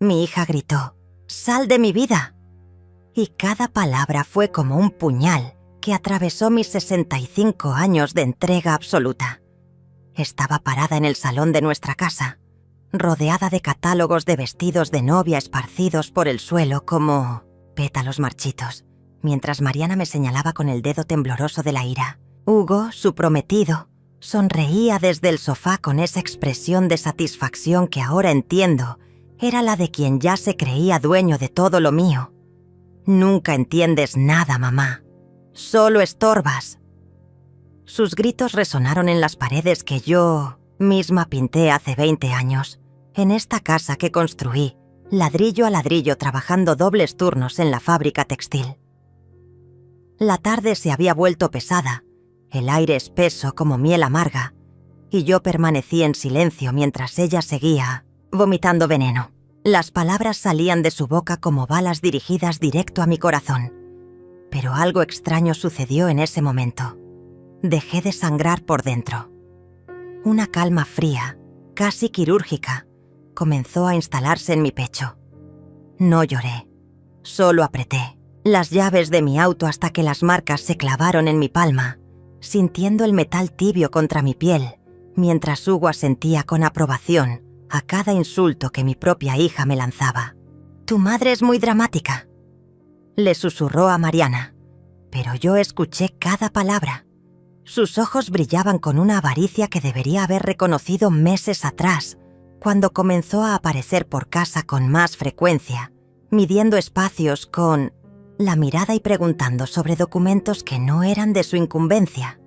Mi hija gritó: «¡Sal de mi vida!». Y cada palabra fue como un puñal que atravesó mis 65 años de entrega absoluta. Estaba parada en el salón de nuestra casa, rodeada de catálogos de vestidos de novia esparcidos por el suelo como pétalos marchitos, mientras Mariana me señalaba con el dedo tembloroso de la ira. Hugo, su prometido, sonreía desde el sofá con esa expresión de satisfacción que ahora entiendo era la de quien ya se creía dueño de todo lo mío. «Nunca entiendes nada, mamá. Solo estorbas». Sus gritos resonaron en las paredes que yo misma pinté hace 20 años, en esta casa que construí, ladrillo a ladrillo, trabajando dobles turnos en la fábrica textil. La tarde se había vuelto pesada, el aire espeso como miel amarga, y yo permanecí en silencio mientras ella seguía vomitando veneno. Las palabras salían de su boca como balas dirigidas directo a mi corazón. Pero algo extraño sucedió en ese momento. Dejé de sangrar por dentro. Una calma fría, casi quirúrgica, comenzó a instalarse en mi pecho. No lloré, solo apreté las llaves de mi auto hasta que las marcas se clavaron en mi palma, sintiendo el metal tibio contra mi piel, mientras Hugo asentía con aprobación a cada insulto que mi propia hija me lanzaba. «Tu madre es muy dramática», le susurró a Mariana, pero yo escuché cada palabra. Sus ojos brillaban con una avaricia que debería haber reconocido meses atrás, cuando comenzó a aparecer por casa con más frecuencia, midiendo espacios con la mirada y preguntando sobre documentos que no eran de su incumbencia.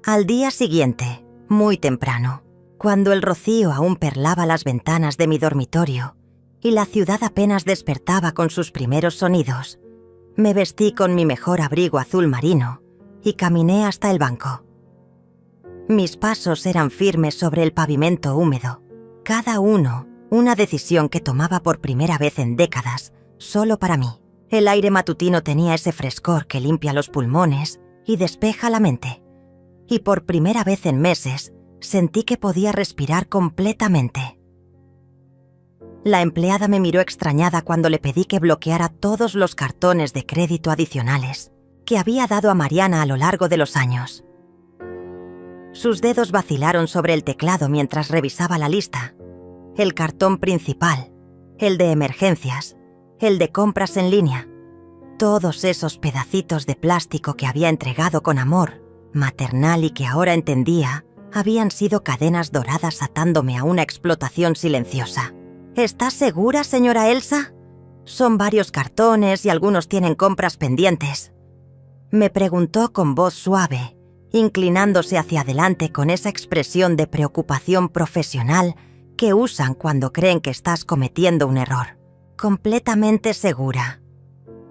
Al día siguiente, muy temprano, cuando el rocío aún perlaba las ventanas de mi dormitorio y la ciudad apenas despertaba con sus primeros sonidos, me vestí con mi mejor abrigo azul marino y caminé hasta el banco. Mis pasos eran firmes sobre el pavimento húmedo, cada uno una decisión que tomaba por primera vez en décadas, solo para mí. El aire matutino tenía ese frescor que limpia los pulmones y despeja la mente. Y por primera vez en meses, sentí que podía respirar completamente. La empleada me miró extrañada cuando le pedí que bloqueara todos los cartones de crédito adicionales que había dado a Mariana a lo largo de los años. Sus dedos vacilaron sobre el teclado mientras revisaba la lista. El cartón principal, el de emergencias, el de compras en línea. Todos esos pedacitos de plástico que había entregado con amor maternal y que ahora entendía habían sido cadenas doradas atándome a una explotación silenciosa. ¿Estás segura, señora Elsa? Son varios cartones y algunos tienen compras pendientes. Me preguntó con voz suave, inclinándose hacia adelante con esa expresión de preocupación profesional que usan cuando creen que estás cometiendo un error. «Completamente segura»,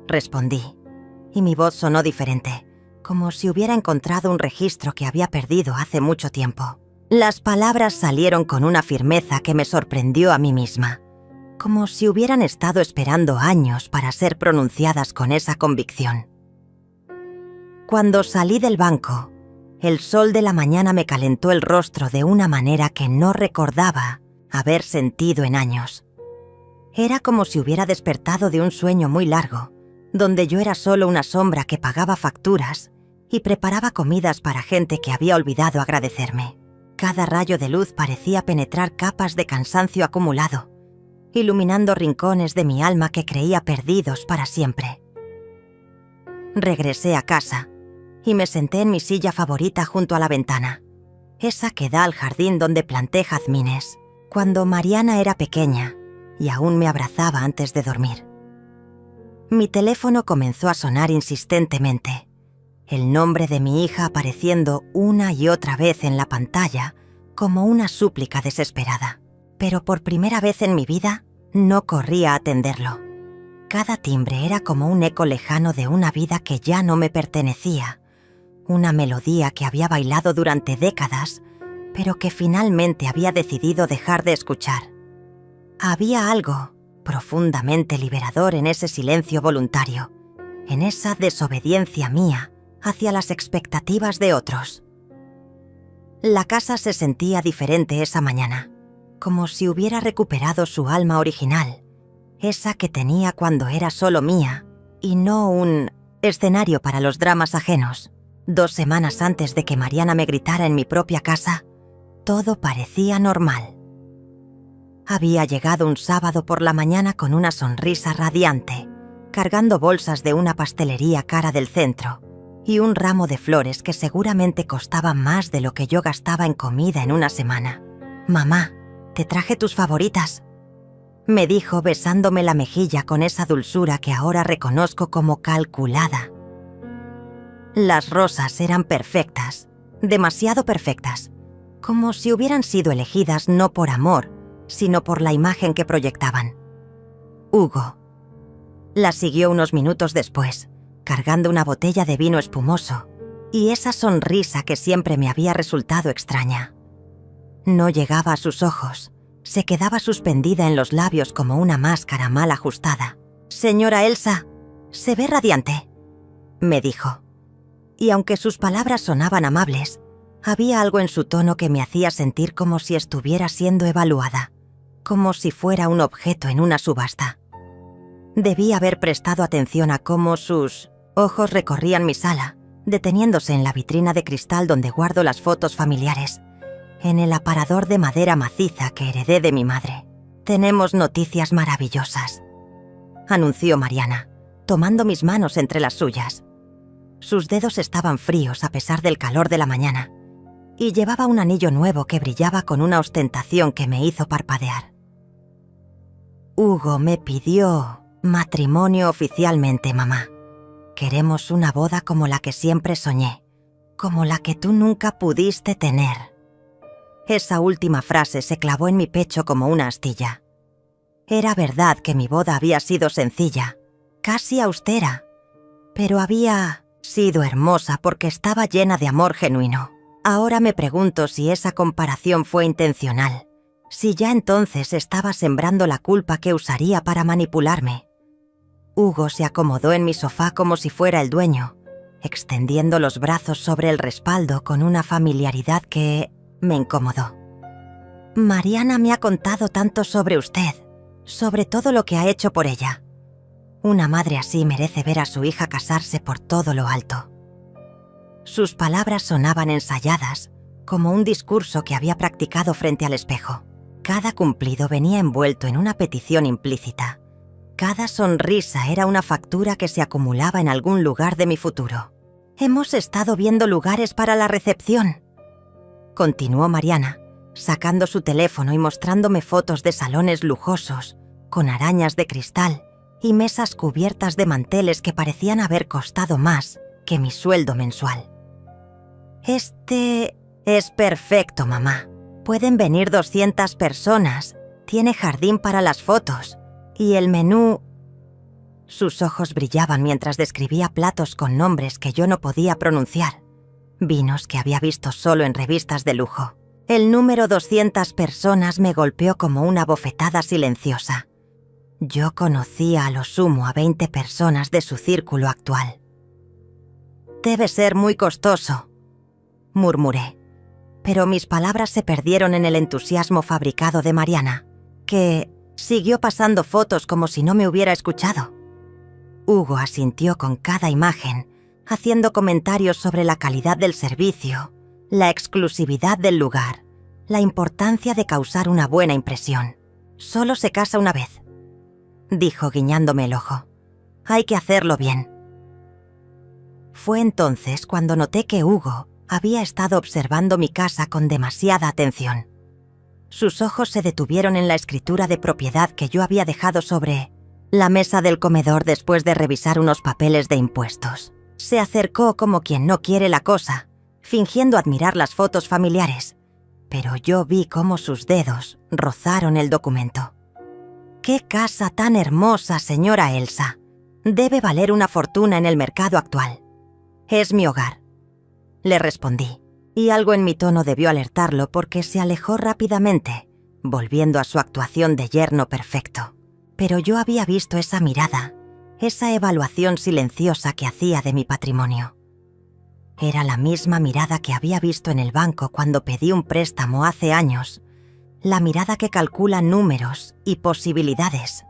respondí, y mi voz sonó diferente, como si hubiera encontrado un registro que había perdido hace mucho tiempo. Las palabras salieron con una firmeza que me sorprendió a mí misma, como si hubieran estado esperando años para ser pronunciadas con esa convicción. Cuando salí del banco, el sol de la mañana me calentó el rostro de una manera que no recordaba haber sentido en años. Era como si hubiera despertado de un sueño muy largo, donde yo era solo una sombra que pagaba facturas y preparaba comidas para gente que había olvidado agradecerme. Cada rayo de luz parecía penetrar capas de cansancio acumulado, iluminando rincones de mi alma que creía perdidos para siempre. Regresé a casa y me senté en mi silla favorita junto a la ventana, esa que da al jardín donde planté jazmines, cuando Mariana era pequeña y aún me abrazaba antes de dormir. Mi teléfono comenzó a sonar insistentemente, el nombre de mi hija apareciendo una y otra vez en la pantalla como una súplica desesperada. Pero por primera vez en mi vida no corrí a atenderlo. Cada timbre era como un eco lejano de una vida que ya no me pertenecía, una melodía que había bailado durante décadas, pero que finalmente había decidido dejar de escuchar. Había algo profundamente liberador en ese silencio voluntario, en esa desobediencia mía hacia las expectativas de otros. La casa se sentía diferente esa mañana, como si hubiera recuperado su alma original, esa que tenía cuando era solo mía, y no un escenario para los dramas ajenos. 2 semanas antes de que Mariana me gritara en mi propia casa, todo parecía normal. Había llegado un sábado por la mañana con una sonrisa radiante, cargando bolsas de una pastelería cara del centro y un ramo de flores que seguramente costaba más de lo que yo gastaba en comida en una semana. «Mamá, te traje tus favoritas», me dijo besándome la mejilla con esa dulzura que ahora reconozco como calculada. Las rosas eran perfectas, demasiado perfectas, como si hubieran sido elegidas no por amor, sino por la imagen que proyectaban. Hugo. La siguió unos minutos después, cargando una botella de vino espumoso, y esa sonrisa que siempre me había resultado extraña. No llegaba a sus ojos, se quedaba suspendida en los labios como una máscara mal ajustada. «Señora Elsa, se ve radiante», me dijo. Y aunque sus palabras sonaban amables, había algo en su tono que me hacía sentir como si estuviera siendo evaluada, como si fuera un objeto en una subasta. Debí haber prestado atención a cómo sus ojos recorrían mi sala, deteniéndose en la vitrina de cristal donde guardo las fotos familiares, en el aparador de madera maciza que heredé de mi madre. «Tenemos noticias maravillosas», anunció Mariana, tomando mis manos entre las suyas. Sus dedos estaban fríos a pesar del calor de la mañana, y llevaba un anillo nuevo que brillaba con una ostentación que me hizo parpadear. «Hugo me pidió matrimonio oficialmente, mamá. Queremos una boda como la que siempre soñé, como la que tú nunca pudiste tener». Esa última frase se clavó en mi pecho como una astilla. Era verdad que mi boda había sido sencilla, casi austera, pero había sido hermosa porque estaba llena de amor genuino. Ahora me pregunto si esa comparación fue intencional, si ya entonces estaba sembrando la culpa que usaría para manipularme. Hugo se acomodó en mi sofá como si fuera el dueño, extendiendo los brazos sobre el respaldo con una familiaridad que me incomodó. «Mariana me ha contado tanto sobre usted, sobre todo lo que ha hecho por ella. Una madre así merece ver a su hija casarse por todo lo alto». Sus palabras sonaban ensayadas, como un discurso que había practicado frente al espejo. Cada cumplido venía envuelto en una petición implícita. Cada sonrisa era una factura que se acumulaba en algún lugar de mi futuro. «Hemos estado viendo lugares para la recepción», continuó Mariana, sacando su teléfono y mostrándome fotos de salones lujosos, con arañas de cristal y mesas cubiertas de manteles que parecían haber costado más que mi sueldo mensual. «Este es perfecto, mamá. Pueden venir 200 personas. Tiene jardín para las fotos. Y el menú...» Sus ojos brillaban mientras describía platos con nombres que yo no podía pronunciar. Vinos que había visto solo en revistas de lujo. El número 200 personas me golpeó como una bofetada silenciosa. Yo conocía a lo sumo a 20 personas de su círculo actual. «Debe ser muy costoso», murmuré, pero mis palabras se perdieron en el entusiasmo fabricado de Mariana, que siguió pasando fotos como si no me hubiera escuchado. Hugo asintió con cada imagen, haciendo comentarios sobre la calidad del servicio, la exclusividad del lugar, la importancia de causar una buena impresión. «Solo se casa una vez», dijo guiñándome el ojo. «Hay que hacerlo bien». Fue entonces cuando noté que Hugo había estado observando mi casa con demasiada atención. Sus ojos se detuvieron en la escritura de propiedad que yo había dejado sobre la mesa del comedor después de revisar unos papeles de impuestos. Se acercó como quien no quiere la cosa, fingiendo admirar las fotos familiares, pero yo vi cómo sus dedos rozaron el documento. «¡Qué casa tan hermosa, señora Elsa! Debe valer una fortuna en el mercado actual». «Es mi hogar», le respondí, y algo en mi tono debió alertarlo porque se alejó rápidamente, volviendo a su actuación de yerno perfecto. Pero yo había visto esa mirada, esa evaluación silenciosa que hacía de mi patrimonio. Era la misma mirada que había visto en el banco cuando pedí un préstamo hace años, La mirada que calcula números y posibilidades,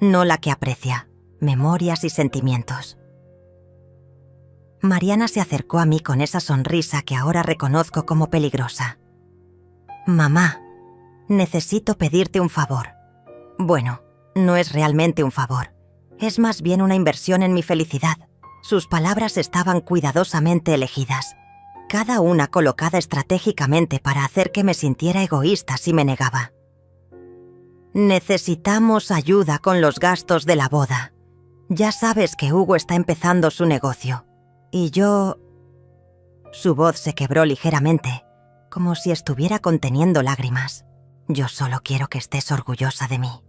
no la que aprecia memorias y sentimientos. Mariana se acercó a mí con esa sonrisa que ahora reconozco como peligrosa. «Mamá, necesito pedirte un favor». Bueno, no es realmente un favor. Es más bien una inversión en mi felicidad. Sus palabras estaban cuidadosamente elegidas, cada una colocada estratégicamente para hacer que me sintiera egoísta si me negaba. «Necesitamos ayuda con los gastos de la boda. Ya sabes que Hugo está empezando su negocio. Y yo...». Su voz se quebró ligeramente, como si estuviera conteniendo lágrimas. «Yo solo quiero que estés orgullosa de mí».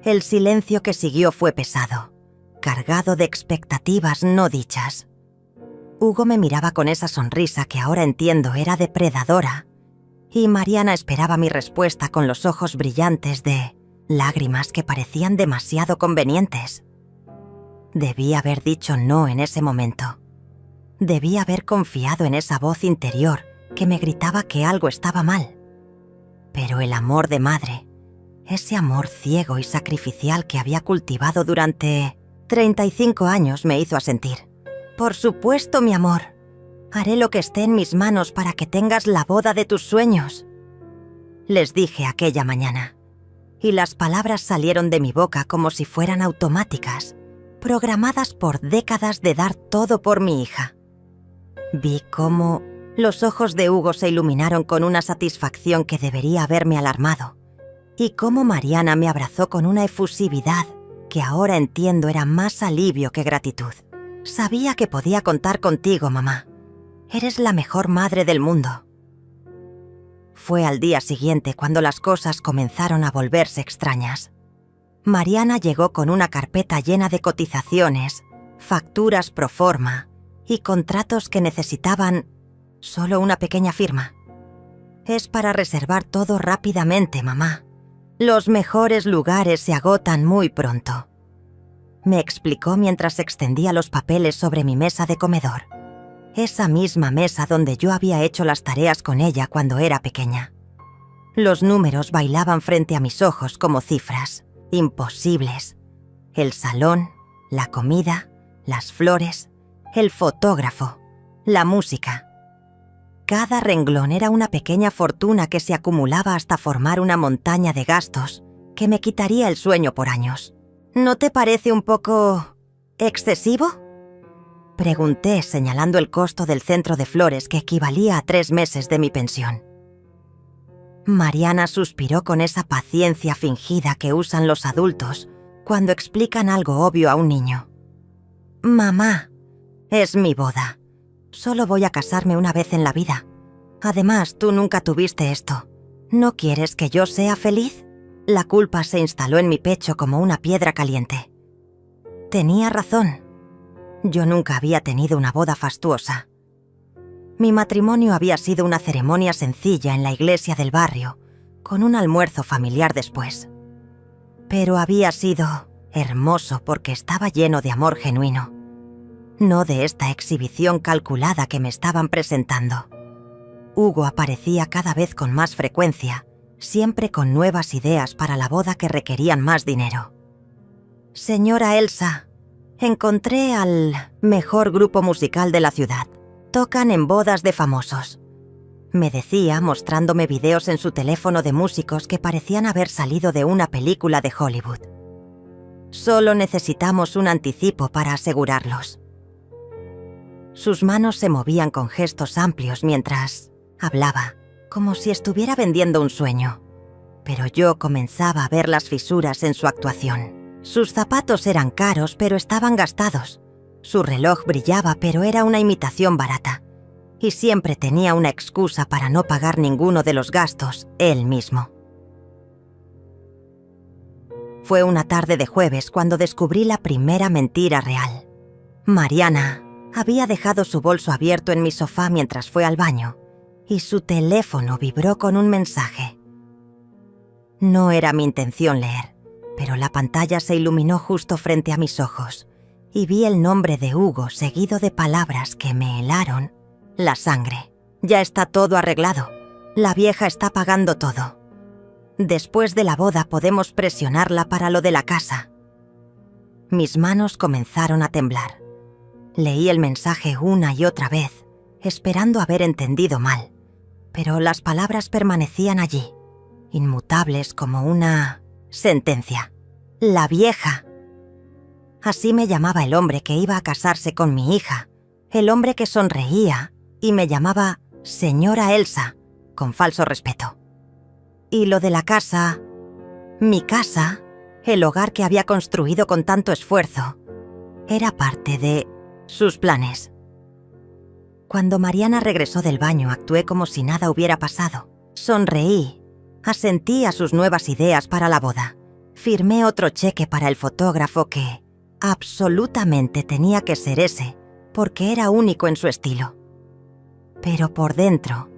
El silencio que siguió fue pesado, cargado de expectativas no dichas. Hugo me miraba con esa sonrisa que ahora entiendo era depredadora, y Mariana esperaba mi respuesta con los ojos brillantes de lágrimas que parecían demasiado convenientes. Debí haber dicho no en ese momento. Debí haber confiado en esa voz interior que me gritaba que algo estaba mal. Pero el amor de madre, ese amor ciego y sacrificial que había cultivado durante 35 años, me hizo asentir. «Por supuesto, mi amor. Haré lo que esté en mis manos para que tengas la boda de tus sueños», les dije aquella mañana. Y las palabras salieron de mi boca como si fueran automáticas, programadas por décadas de dar todo por mi hija. Vi cómo los ojos de Hugo se iluminaron con una satisfacción que debería haberme alarmado, y cómo Mariana me abrazó con una efusividad que ahora entiendo era más alivio que gratitud. «Sabía que podía contar contigo, mamá. Eres la mejor madre del mundo». Fue al día siguiente cuando las cosas comenzaron a volverse extrañas. Mariana llegó con una carpeta llena de cotizaciones, facturas pro forma y contratos que necesitaban solo una pequeña firma. «Es para reservar todo rápidamente, mamá. Los mejores lugares se agotan muy pronto», me explicó mientras extendía los papeles sobre mi mesa de comedor. Esa misma mesa donde yo había hecho las tareas con ella cuando era pequeña. Los números bailaban frente a mis ojos como cifras imposibles. El salón, la comida, las flores, el fotógrafo, la música. Cada renglón era una pequeña fortuna que se acumulaba hasta formar una montaña de gastos que me quitaría el sueño por años. «¿No te parece un poco excesivo?», pregunté señalando el costo del centro de flores que equivalía a 3 meses de mi pensión. Mariana suspiró con esa paciencia fingida que usan los adultos cuando explican algo obvio a un niño. «Mamá, es mi boda. Solo voy a casarme una vez en la vida. Además, tú nunca tuviste esto. ¿No quieres que yo sea feliz?». La culpa se instaló en mi pecho como una piedra caliente. Tenía razón. Yo nunca había tenido una boda fastuosa. Mi matrimonio había sido una ceremonia sencilla en la iglesia del barrio, con un almuerzo familiar después. Pero había sido hermoso porque estaba lleno de amor genuino, no de esta exhibición calculada que me estaban presentando. Hugo aparecía cada vez con más frecuencia, siempre con nuevas ideas para la boda que requerían más dinero. «Señora Elsa, encontré al mejor grupo musical de la ciudad. Tocan en bodas de famosos», me decía mostrándome videos en su teléfono de músicos que parecían haber salido de una película de Hollywood. «Solo necesitamos un anticipo para asegurarlos». Sus manos se movían con gestos amplios mientras hablaba, como si estuviera vendiendo un sueño. Pero yo comenzaba a ver las fisuras en su actuación. Sus zapatos eran caros, pero estaban gastados. Su reloj brillaba, pero era una imitación barata. Y siempre tenía una excusa para no pagar ninguno de los gastos él mismo. Fue una tarde de jueves cuando descubrí la primera mentira real. Mariana había dejado su bolso abierto en mi sofá mientras fue al baño, y su teléfono vibró con un mensaje. No era mi intención leer, pero la pantalla se iluminó justo frente a mis ojos, y vi el nombre de Hugo seguido de palabras que me helaron la sangre. «Ya está todo arreglado. La vieja está pagando todo. Después de la boda podemos presionarla para lo de la casa. Mis manos comenzaron a temblar. Leí el mensaje una y otra vez, esperando haber entendido mal, pero las palabras permanecían allí, inmutables como una sentencia. La vieja. Así me llamaba el hombre que iba a casarse con mi hija, el hombre que sonreía y me llamaba señora Elsa, con falso respeto. Y lo de la casa, mi casa, el hogar que había construido con tanto esfuerzo, era parte de sus planes. Cuando Mariana regresó del baño, actué como si nada hubiera pasado. Sonreí, asentí a sus nuevas ideas para la boda. Firmé otro cheque para el fotógrafo que absolutamente tenía que ser ese, porque era único en su estilo. Pero por dentro,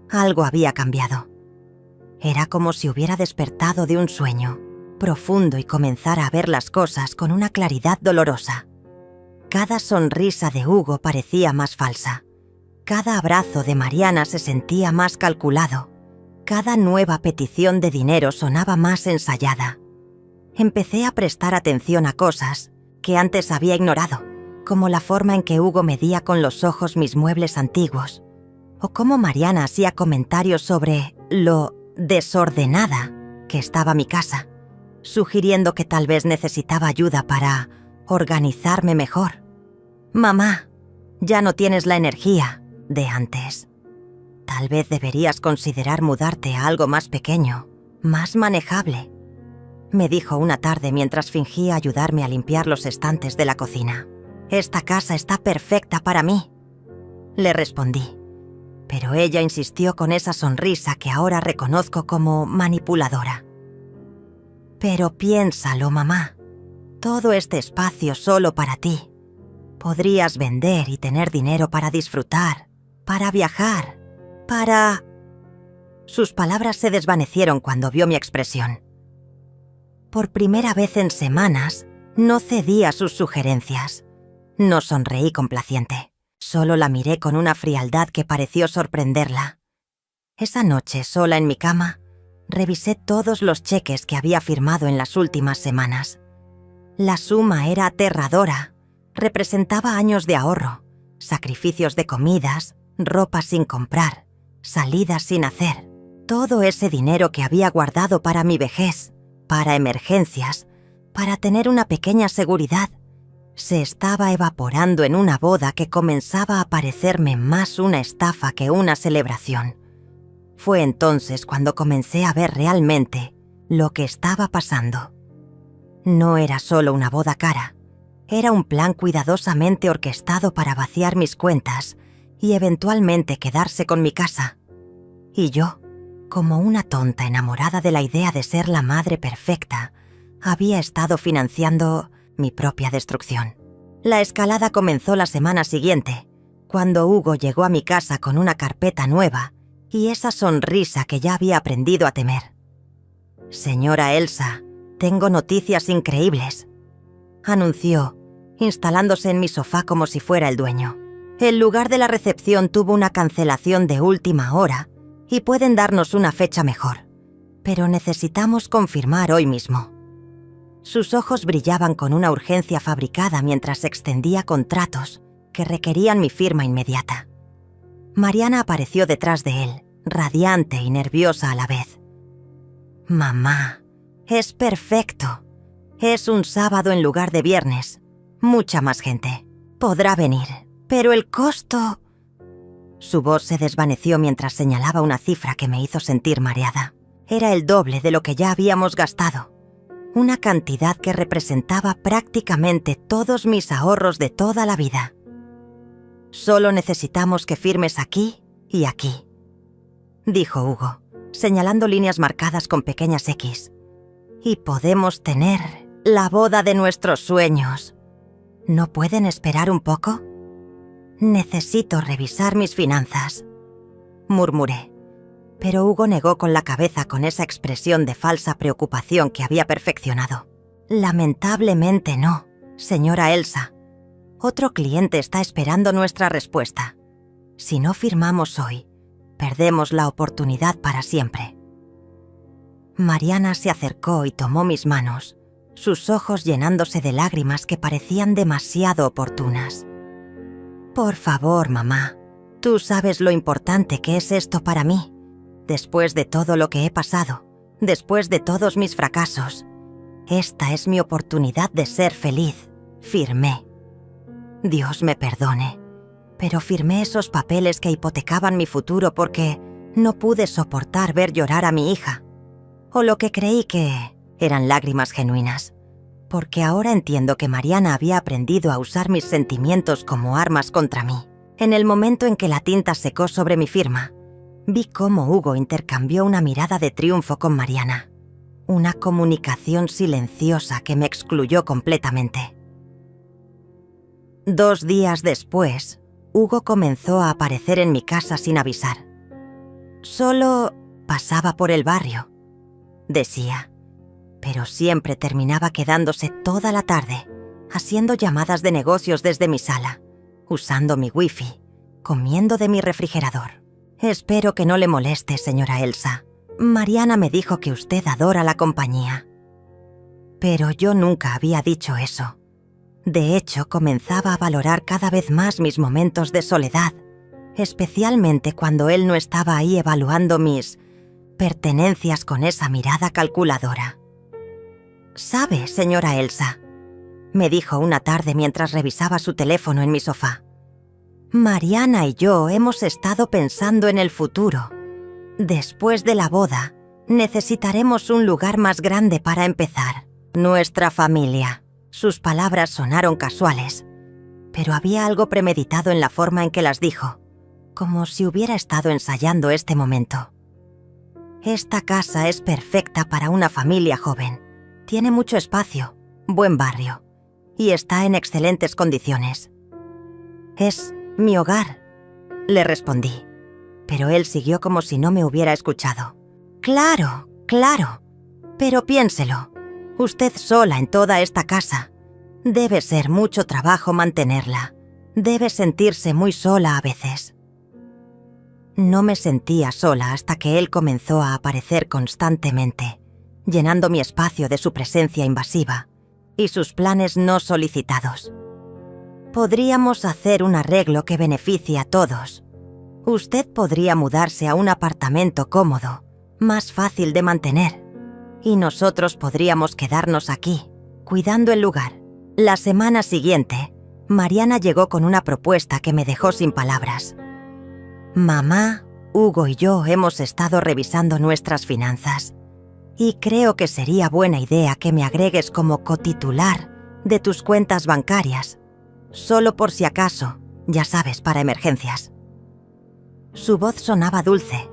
algo había cambiado. Era como si hubiera despertado de un sueño profundo y comenzara a ver las cosas con una claridad dolorosa. Cada sonrisa de Hugo parecía más falsa. Cada abrazo de Mariana se sentía más calculado. Cada nueva petición de dinero sonaba más ensayada. Empecé a prestar atención a cosas que antes había ignorado, como la forma en que Hugo medía con los ojos mis muebles antiguos, o cómo Mariana hacía comentarios sobre lo desordenada que estaba mi casa, sugiriendo que tal vez necesitaba ayuda para organizarme mejor. Mamá, ya no tienes la energía de antes. Tal vez deberías considerar mudarte a algo más pequeño, más manejable, me dijo una tarde mientras fingía ayudarme a limpiar los estantes de la cocina. Esta casa está perfecta para mí, le respondí. Pero ella insistió con esa sonrisa que ahora reconozco como manipuladora. Pero piénsalo, mamá. Todo este espacio solo para ti. Podrías vender y tener dinero para disfrutar, para viajar, para... Sus palabras se desvanecieron cuando vio mi expresión. Por primera vez en semanas, no cedí a sus sugerencias. No sonreí complaciente. Solo la miré con una frialdad que pareció sorprenderla. Esa noche, sola en mi cama, revisé todos los cheques que había firmado en las últimas semanas. La suma era aterradora. Representaba años de ahorro, sacrificios de comidas, ropa sin comprar, salidas sin hacer. Todo ese dinero que había guardado para mi vejez, para emergencias, para tener una pequeña seguridad, se estaba evaporando en una boda que comenzaba a parecerme más una estafa que una celebración. Fue entonces cuando comencé a ver realmente lo que estaba pasando. No era solo una boda cara, era un plan cuidadosamente orquestado para vaciar mis cuentas y eventualmente quedarse con mi casa. Y yo, como una tonta enamorada de la idea de ser la madre perfecta, había estado financiando mi propia destrucción. La escalada comenzó la semana siguiente, cuando Hugo llegó a mi casa con una carpeta nueva y esa sonrisa que ya había aprendido a temer. «Señora Elsa, tengo noticias increíbles», anunció, instalándose en mi sofá como si fuera el dueño. «El lugar de la recepción tuvo una cancelación de última hora y pueden darnos una fecha mejor, pero necesitamos confirmar hoy mismo». Sus ojos brillaban con una urgencia fabricada mientras extendía contratos que requerían mi firma inmediata. Mariana apareció detrás de él, radiante y nerviosa a la vez. «Mamá, es perfecto. Es un sábado en lugar de viernes. Mucha más gente. Podrá venir, pero el costo...» Su voz se desvaneció mientras señalaba una cifra que me hizo sentir mareada. Era el doble de lo que ya habíamos gastado. Una cantidad que representaba prácticamente todos mis ahorros de toda la vida. «Solo necesitamos que firmes aquí y aquí», dijo Hugo, señalando líneas marcadas con pequeñas X. «Y podemos tener la boda de nuestros sueños. ¿No pueden esperar un poco?» «Necesito revisar mis finanzas», murmuré. Pero Hugo negó con la cabeza con esa expresión de falsa preocupación que había perfeccionado. «Lamentablemente no, señora Elsa. Otro cliente está esperando nuestra respuesta. Si no firmamos hoy, perdemos la oportunidad para siempre. Mariana se acercó y tomó mis manos, sus ojos llenándose de lágrimas que parecían demasiado oportunas. Por favor, mamá, tú sabes lo importante que es esto para mí. Después de todo lo que he pasado, después de todos mis fracasos, esta es mi oportunidad de ser feliz. Firmé. Dios me perdone, pero firmé esos papeles que hipotecaban mi futuro porque no pude soportar ver llorar a mi hija. O lo que creí que eran lágrimas genuinas, porque ahora entiendo que Mariana había aprendido a usar mis sentimientos como armas contra mí. En el momento en que la tinta secó sobre mi firma, vi cómo Hugo intercambió una mirada de triunfo con Mariana, una comunicación silenciosa que me excluyó completamente. 2 días después, Hugo comenzó a aparecer en mi casa sin avisar. Solo pasaba por el barrio, decía, pero siempre terminaba quedándose toda la tarde, haciendo llamadas de negocios desde mi sala, usando mi wifi, comiendo de mi refrigerador. Espero que no le moleste, señora Elsa. Mariana me dijo que usted adora la compañía. Pero yo nunca había dicho eso. De hecho, comenzaba a valorar cada vez más mis momentos de soledad, especialmente cuando él no estaba ahí evaluando mis pertenencias con esa mirada calculadora. «¿Sabe, señora Elsa?», me dijo una tarde mientras revisaba su teléfono en mi sofá. «Mariana y yo hemos estado pensando en el futuro. Después de la boda, necesitaremos un lugar más grande para empezar. Nuestra familia». Sus palabras sonaron casuales, pero había algo premeditado en la forma en que las dijo, como si hubiera estado ensayando este momento. «Esta casa es perfecta para una familia joven. Tiene mucho espacio, buen barrio, y está en excelentes condiciones». «Es mi hogar», le respondí, pero él siguió como si no me hubiera escuchado. «Claro, claro, pero piénselo. Usted sola en toda esta casa. Debe ser mucho trabajo mantenerla. Debe sentirse muy sola a veces». No me sentía sola hasta que él comenzó a aparecer constantemente, llenando mi espacio de su presencia invasiva y sus planes no solicitados. «Podríamos hacer un arreglo que beneficie a todos. Usted podría mudarse a un apartamento cómodo, más fácil de mantener, y nosotros podríamos quedarnos aquí, cuidando el lugar». La semana siguiente, Mariana llegó con una propuesta que me dejó sin palabras. «Mamá, Hugo y yo hemos estado revisando nuestras finanzas y creo que sería buena idea que me agregues como cotitular de tus cuentas bancarias, solo por si acaso, ya sabes, para emergencias». Su voz sonaba dulce,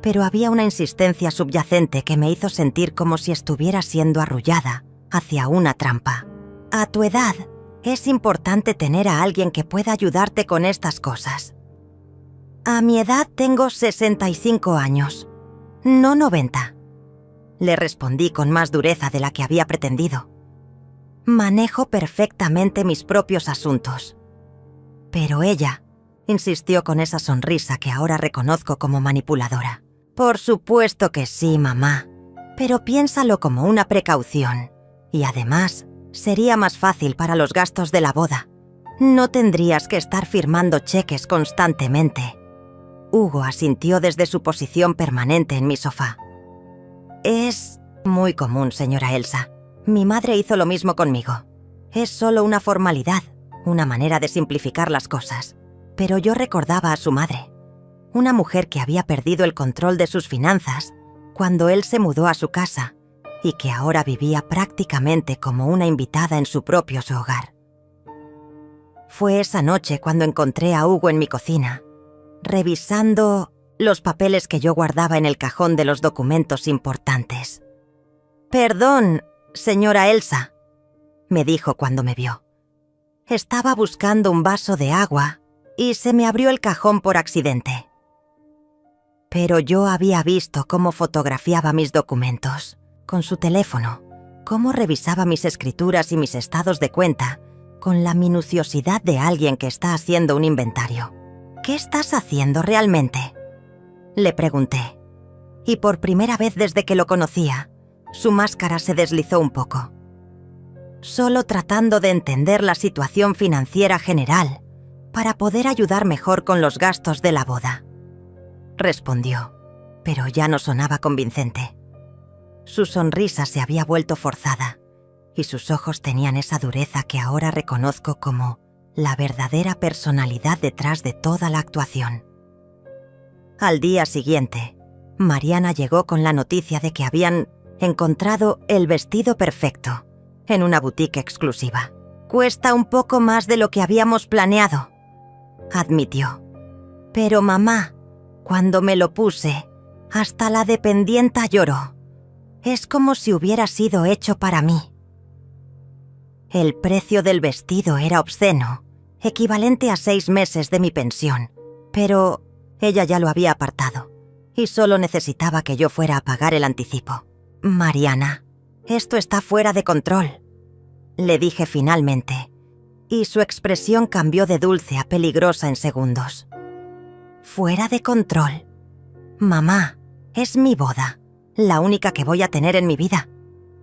pero había una insistencia subyacente que me hizo sentir como si estuviera siendo arrullada hacia una trampa. «A tu edad, es importante tener a alguien que pueda ayudarte con estas cosas». «A mi edad tengo 65 años, no 90», le respondí con más dureza de la que había pretendido. «Manejo perfectamente mis propios asuntos». Pero ella insistió con esa sonrisa que ahora reconozco como manipuladora. «Por supuesto que sí, mamá, pero piénsalo como una precaución. Y además, sería más fácil para los gastos de la boda. No tendrías que estar firmando cheques constantemente». Hugo asintió desde su posición permanente en mi sofá. «Es muy común, señora Elsa. Mi madre hizo lo mismo conmigo. Es solo una formalidad, una manera de simplificar las cosas». Pero yo recordaba a su madre, una mujer que había perdido el control de sus finanzas cuando él se mudó a su casa y que ahora vivía prácticamente como una invitada en su propio hogar. Fue esa noche cuando encontré a Hugo en mi cocina, revisando los papeles que yo guardaba en el cajón de los documentos importantes. «Perdón, señora Elsa», me dijo cuando me vio. «Estaba buscando un vaso de agua y se me abrió el cajón por accidente». Pero yo había visto cómo fotografiaba mis documentos con su teléfono, cómo revisaba mis escrituras y mis estados de cuenta con la minuciosidad de alguien que está haciendo un inventario. «¿Qué estás haciendo realmente?», Le pregunté, y por primera vez desde que lo conocía, su máscara se deslizó un poco. Solo tratando de entender la situación financiera general para poder ayudar mejor con los gastos de la boda, respondió, pero ya no sonaba convincente. Su sonrisa se había vuelto forzada y sus ojos tenían esa dureza que ahora reconozco como la verdadera personalidad detrás de toda la actuación. Al día siguiente, Mariana llegó con la noticia de que habían encontrado el vestido perfecto en una boutique exclusiva. «Cuesta un poco más de lo que habíamos planeado», admitió. «Pero mamá, cuando me lo puse, hasta la dependienta lloró. Es como si hubiera sido hecho para mí». El precio del vestido era obsceno, equivalente a 6 meses de mi pensión, pero ella ya lo había apartado y solo necesitaba que yo fuera a pagar el anticipo. «Mariana, esto está fuera de control», le dije finalmente, y su expresión cambió de dulce a peligrosa en segundos. «¿Fuera de control? Mamá, es mi boda, la única que voy a tener en mi vida.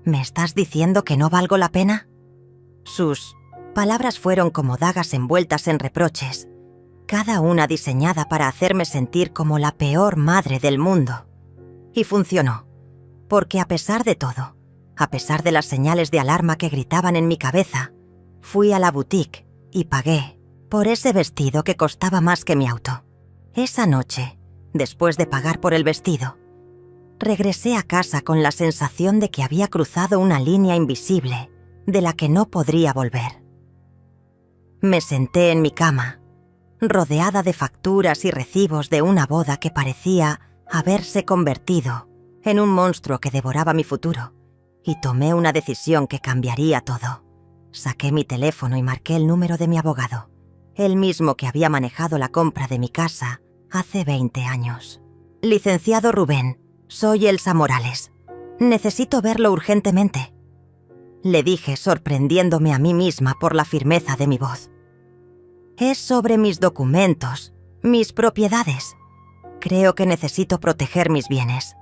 ¿Me estás diciendo que no valgo la pena?» Sus palabras fueron como dagas envueltas en reproches, cada una diseñada para hacerme sentir como la peor madre del mundo. Y funcionó, porque a pesar de todo, a pesar de las señales de alarma que gritaban en mi cabeza, fui a la boutique y pagué por ese vestido que costaba más que mi auto. Esa noche, después de pagar por el vestido, regresé a casa con la sensación de que había cruzado una línea invisible de la que no podría volver. Me senté en mi cama, rodeada de facturas y recibos de una boda que parecía haberse convertido en un monstruo que devoraba mi futuro, y tomé una decisión que cambiaría todo. Saqué mi teléfono y marqué el número de mi abogado, el mismo que había manejado la compra de mi casa hace 20 años. «Licenciado Rubén, soy Elsa Morales. Necesito verlo urgentemente», le dije, sorprendiéndome a mí misma por la firmeza de mi voz. «Es sobre mis documentos, mis propiedades. Creo que necesito proteger mis bienes».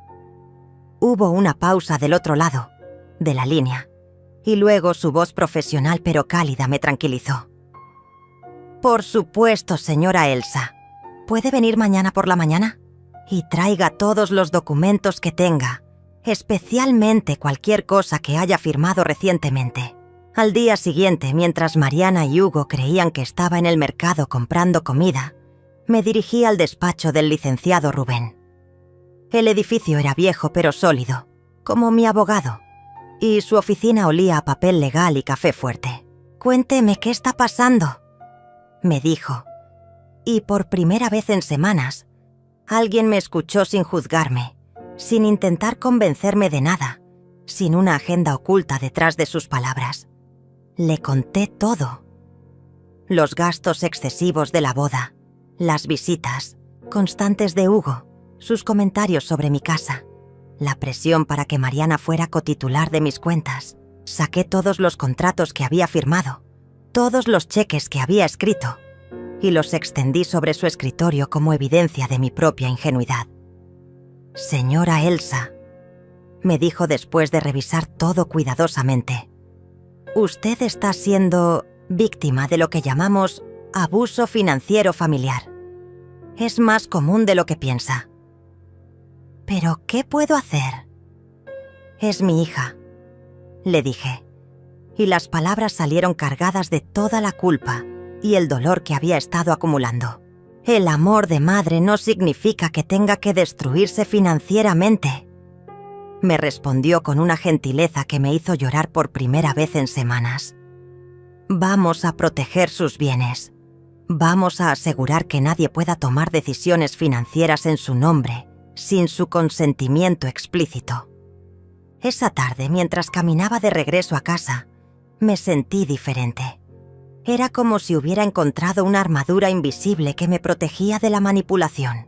Hubo una pausa del otro lado de la línea, y luego su voz profesional pero cálida me tranquilizó. «Por supuesto, señora Elsa. ¿Puede venir mañana por la mañana? Y traiga todos los documentos que tenga, especialmente cualquier cosa que haya firmado recientemente». Al día siguiente, mientras Mariana y Hugo creían que estaba en el mercado comprando comida, me dirigí al despacho del licenciado Rubén. El edificio era viejo pero sólido, como mi abogado, y su oficina olía a papel legal y café fuerte. «Cuénteme qué está pasando», me dijo, y por primera vez en semanas, alguien me escuchó sin juzgarme, sin intentar convencerme de nada, sin una agenda oculta detrás de sus palabras. Le conté todo. Los gastos excesivos de la boda, las visitas constantes de Hugo, sus comentarios sobre mi casa, la presión para que Mariana fuera cotitular de mis cuentas. Saqué todos los contratos que había firmado, todos los cheques que había escrito, y los extendí sobre su escritorio como evidencia de mi propia ingenuidad. «Señora Elsa», me dijo después de revisar todo cuidadosamente, «usted está siendo víctima de lo que llamamos abuso financiero familiar. Es más común de lo que piensa». «¿Pero qué puedo hacer?» «Es mi hija», le dije, y las palabras salieron cargadas de toda la culpa y el dolor que había estado acumulando. «El amor de madre no significa que tenga que destruirse financieramente», me respondió con una gentileza que me hizo llorar por primera vez en semanas. «Vamos a proteger sus bienes. Vamos a asegurar que nadie pueda tomar decisiones financieras en su nombre sin su consentimiento explícito». Esa tarde, mientras caminaba de regreso a casa, me sentí diferente. Era como si hubiera encontrado una armadura invisible que me protegía de la manipulación.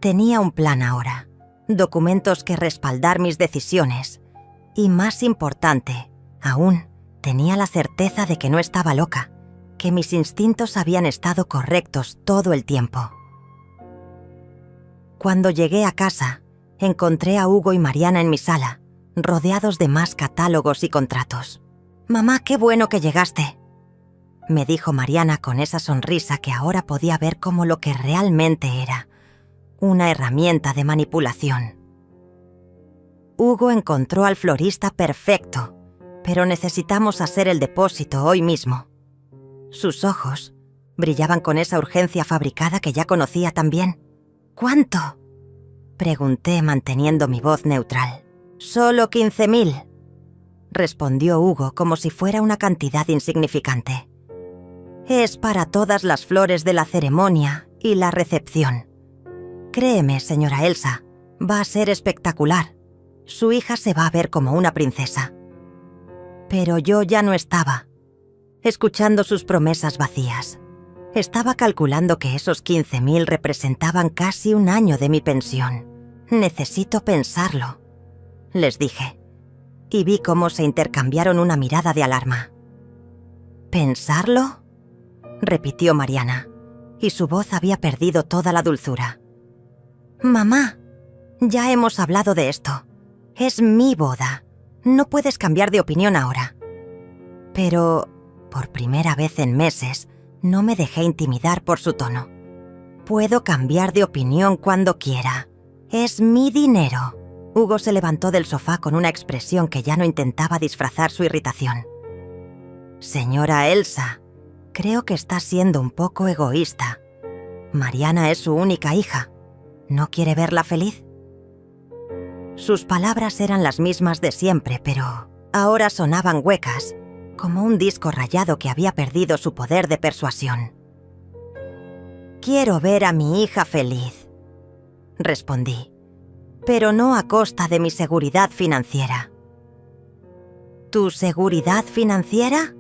Tenía un plan ahora, documentos que respaldar mis decisiones, y más importante, aún, tenía la certeza de que no estaba loca, que mis instintos habían estado correctos todo el tiempo. Cuando llegué a casa, encontré a Hugo y Mariana en mi sala, rodeados de más catálogos y contratos. «Mamá, qué bueno que llegaste», me dijo Mariana con esa sonrisa que ahora podía ver como lo que realmente era, una herramienta de manipulación. Hugo encontró al florista perfecto, pero necesitamos hacer el depósito hoy mismo. Sus ojos brillaban con esa urgencia fabricada que ya conocía tan bien. «¿Cuánto?», pregunté manteniendo mi voz neutral. «Solo 15.000», respondió Hugo como si fuera una cantidad insignificante. «Es para todas las flores de la ceremonia y la recepción. Créeme, señora Elsa, va a ser espectacular. Su hija se va a ver como una princesa». Pero yo ya no estaba escuchando sus promesas vacías. Estaba calculando que esos 15.000 representaban casi un año de mi pensión. «Necesito pensarlo», les dije, y vi cómo se intercambiaron una mirada de alarma. «¿Pensarlo?», repitió Mariana, y su voz había perdido toda la dulzura. «Mamá, ya hemos hablado de esto. Es mi boda. No puedes cambiar de opinión ahora». Pero, por primera vez en meses, no me dejé intimidar por su tono. «Puedo cambiar de opinión cuando quiera. Es mi dinero». Hugo se levantó del sofá con una expresión que ya no intentaba disfrazar su irritación. «Señora Elsa, creo que está siendo un poco egoísta. Mariana es su única hija. ¿No quiere verla feliz?». Sus palabras eran las mismas de siempre, pero ahora sonaban huecas, como un disco rayado que había perdido su poder de persuasión. «Quiero ver a mi hija feliz», respondí, «pero no a costa de mi seguridad financiera». «¿Tu seguridad financiera?».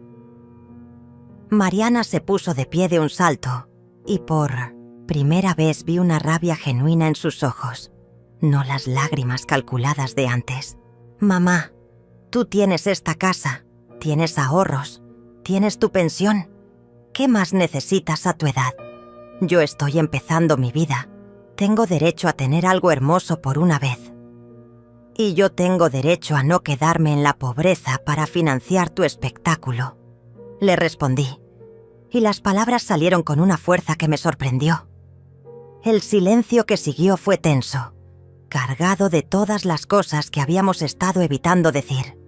Mariana se puso de pie de un salto y por primera vez vi una rabia genuina en sus ojos, no las lágrimas calculadas de antes. «Mamá, tú tienes esta casa, tienes ahorros, tienes tu pensión. ¿Qué más necesitas a tu edad? Yo estoy empezando mi vida. Tengo derecho a tener algo hermoso por una vez. Y yo tengo derecho a no quedarme en la pobreza para financiar tu espectáculo», le respondí, y las palabras salieron con una fuerza que me sorprendió. El silencio que siguió fue tenso, cargado de todas las cosas que habíamos estado evitando decir.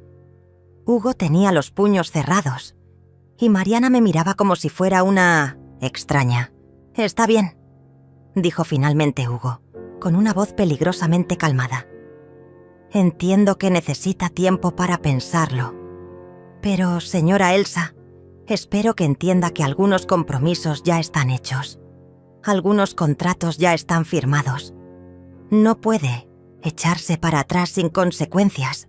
Hugo tenía los puños cerrados, y Mariana me miraba como si fuera una extraña. «Está bien», dijo finalmente Hugo, con una voz peligrosamente calmada. «Entiendo que necesita tiempo para pensarlo. Pero, señora Elsa, espero que entienda que algunos compromisos ya están hechos. Algunos contratos ya están firmados. No puede echarse para atrás sin consecuencias».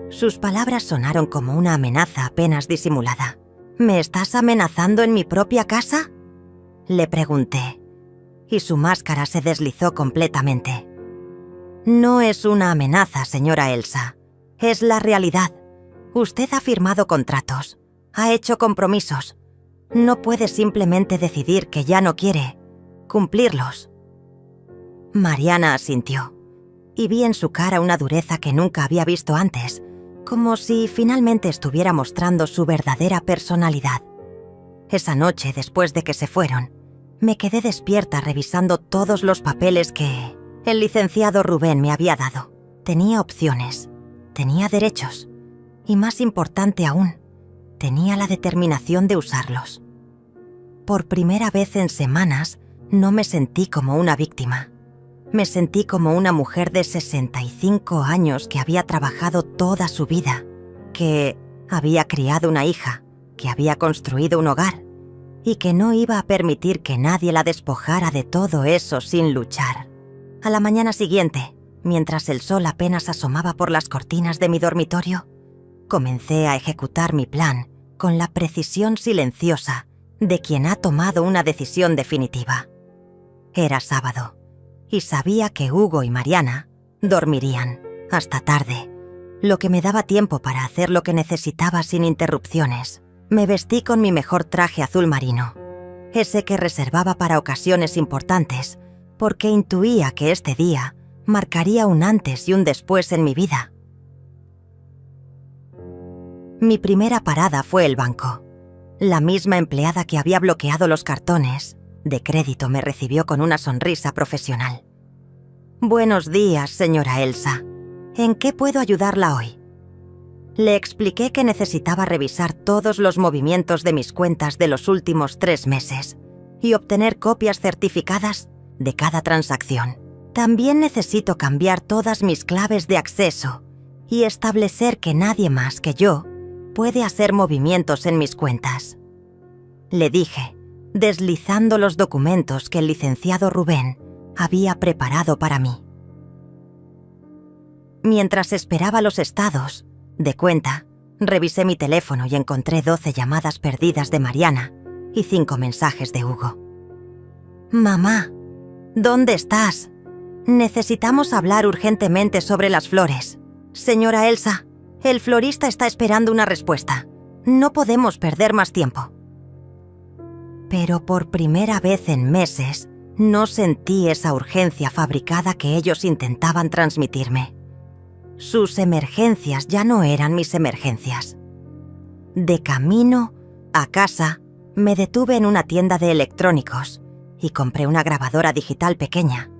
Sus palabras sonaron como una amenaza apenas disimulada. «¿Me estás amenazando en mi propia casa?», le pregunté, y su máscara se deslizó completamente. «No es una amenaza, señora Elsa. Es la realidad. Usted ha firmado contratos, ha hecho compromisos. No puede simplemente decidir que ya no quiere cumplirlos». Mariana asintió, y vi en su cara una dureza que nunca había visto antes, como si finalmente estuviera mostrando su verdadera personalidad. Esa noche, después de que se fueron, me quedé despierta revisando todos los papeles que el licenciado Rubén me había dado. Tenía opciones, tenía derechos, y más importante aún, tenía la determinación de usarlos. Por primera vez en semanas, no me sentí como una víctima. Me sentí como una mujer de 65 años que había trabajado toda su vida, que había criado una hija, que había construido un hogar y que no iba a permitir que nadie la despojara de todo eso sin luchar. A la mañana siguiente, mientras el sol apenas asomaba por las cortinas de mi dormitorio, comencé a ejecutar mi plan con la precisión silenciosa de quien ha tomado una decisión definitiva. Era sábado, y sabía que Hugo y Mariana dormirían hasta tarde, lo que me daba tiempo para hacer lo que necesitaba sin interrupciones. Me vestí con mi mejor traje azul marino, ese que reservaba para ocasiones importantes, porque intuía que este día marcaría un antes y un después en mi vida. Mi primera parada fue el banco. La misma empleada que había bloqueado los cartones de crédito me recibió con una sonrisa profesional. «Buenos días, señora Elsa. ¿En qué puedo ayudarla hoy?» Le expliqué que necesitaba revisar todos los movimientos de mis cuentas de los últimos 3 meses y obtener copias certificadas de cada transacción. También necesito cambiar todas mis claves de acceso y establecer que nadie más que yo puede hacer movimientos en mis cuentas. Le dije, deslizando los documentos que el licenciado Rubén había preparado para mí. Mientras esperaba los estados de cuenta, revisé mi teléfono y encontré 12 llamadas perdidas de Mariana y 5 mensajes de Hugo. «Mamá, ¿dónde estás? Necesitamos hablar urgentemente sobre las flores. Señora Elsa, el florista está esperando una respuesta. No podemos perder más tiempo». Pero por primera vez en meses, no sentí esa urgencia fabricada que ellos intentaban transmitirme. Sus emergencias ya no eran mis emergencias. De camino a casa, me detuve en una tienda de electrónicos y compré una grabadora digital pequeña.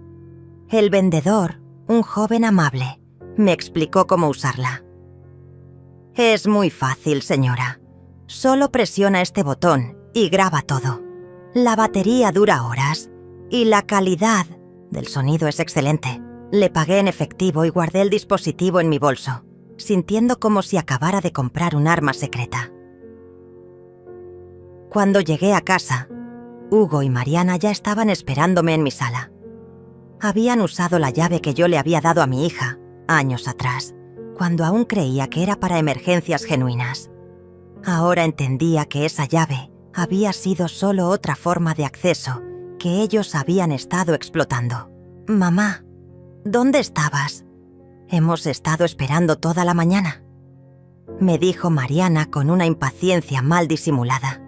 El vendedor, un joven amable, me explicó cómo usarla. «Es muy fácil, señora. Solo presiona este botón y graba todo. La batería dura horas y la calidad del sonido es excelente». Le pagué en efectivo y guardé el dispositivo en mi bolso, sintiendo como si acabara de comprar un arma secreta. Cuando llegué a casa, Hugo y Mariana ya estaban esperándome en mi sala. Habían usado la llave que yo le había dado a mi hija años atrás, cuando aún creía que era para emergencias genuinas. Ahora entendía que esa llave había sido solo otra forma de acceso que ellos habían estado explotando. «Mamá, ¿dónde estabas? Hemos estado esperando toda la mañana», me dijo Mariana con una impaciencia mal disimulada.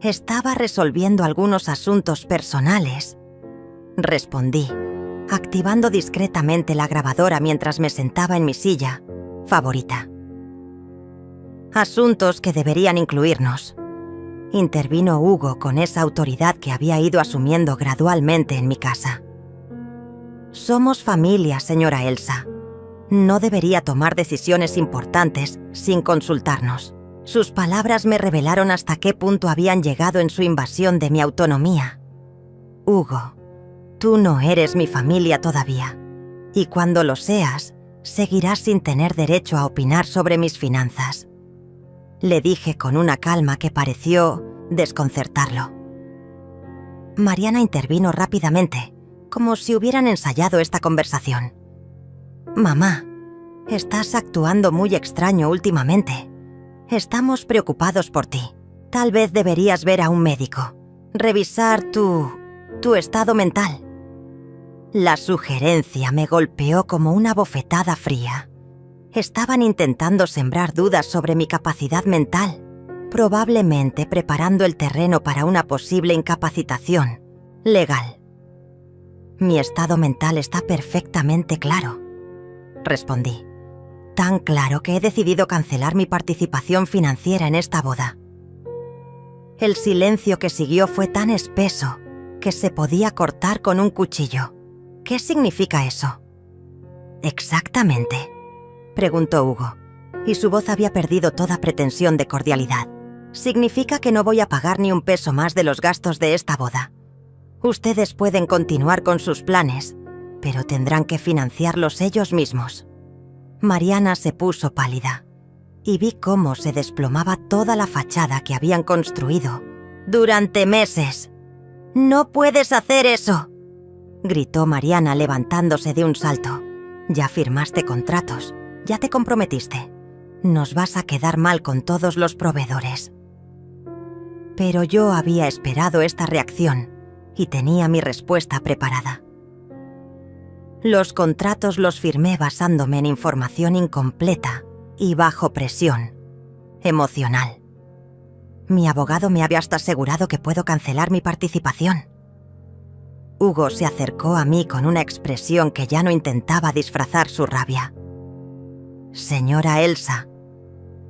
«Estaba resolviendo algunos asuntos personales», respondí, activando discretamente la grabadora mientras me sentaba en mi silla favorita. «Asuntos que deberían incluirnos», intervino Hugo con esa autoridad que había ido asumiendo gradualmente en mi casa. «Somos familia, señora Elsa. No debería tomar decisiones importantes sin consultarnos». Sus palabras me revelaron hasta qué punto habían llegado en su invasión de mi autonomía. «Hugo, tú no eres mi familia todavía, y cuando lo seas, seguirás sin tener derecho a opinar sobre mis finanzas», le dije con una calma que pareció desconcertarlo. Mariana intervino rápidamente, como si hubieran ensayado esta conversación. «Mamá, estás actuando muy extraño últimamente. Estamos preocupados por ti. Tal vez deberías ver a un médico. Revisar tu estado mental». La sugerencia me golpeó como una bofetada fría. Estaban intentando sembrar dudas sobre mi capacidad mental, probablemente preparando el terreno para una posible incapacitación legal. «Mi estado mental está perfectamente claro», respondí. «Tan claro que he decidido cancelar mi participación financiera en esta boda». El silencio que siguió fue tan espeso que se podía cortar con un cuchillo. «¿Qué significa eso?» «Exactamente», preguntó Hugo, y su voz había perdido toda pretensión de cordialidad. «Significa que no voy a pagar ni un peso más de los gastos de esta boda. Ustedes pueden continuar con sus planes, pero tendrán que financiarlos ellos mismos». Mariana se puso pálida, y vi cómo se desplomaba toda la fachada que habían construido durante meses. «No puedes hacer eso», gritó Mariana levantándose de un salto. «Ya firmaste contratos, ya te comprometiste. Nos vas a quedar mal con todos los proveedores». Pero yo había esperado esta reacción y tenía mi respuesta preparada. Los contratos los firmé basándome en información incompleta y bajo presión emocional. Mi abogado me había hasta asegurado que puedo cancelar mi participación. Hugo se acercó a mí con una expresión que ya no intentaba disfrazar su rabia. Señora Elsa,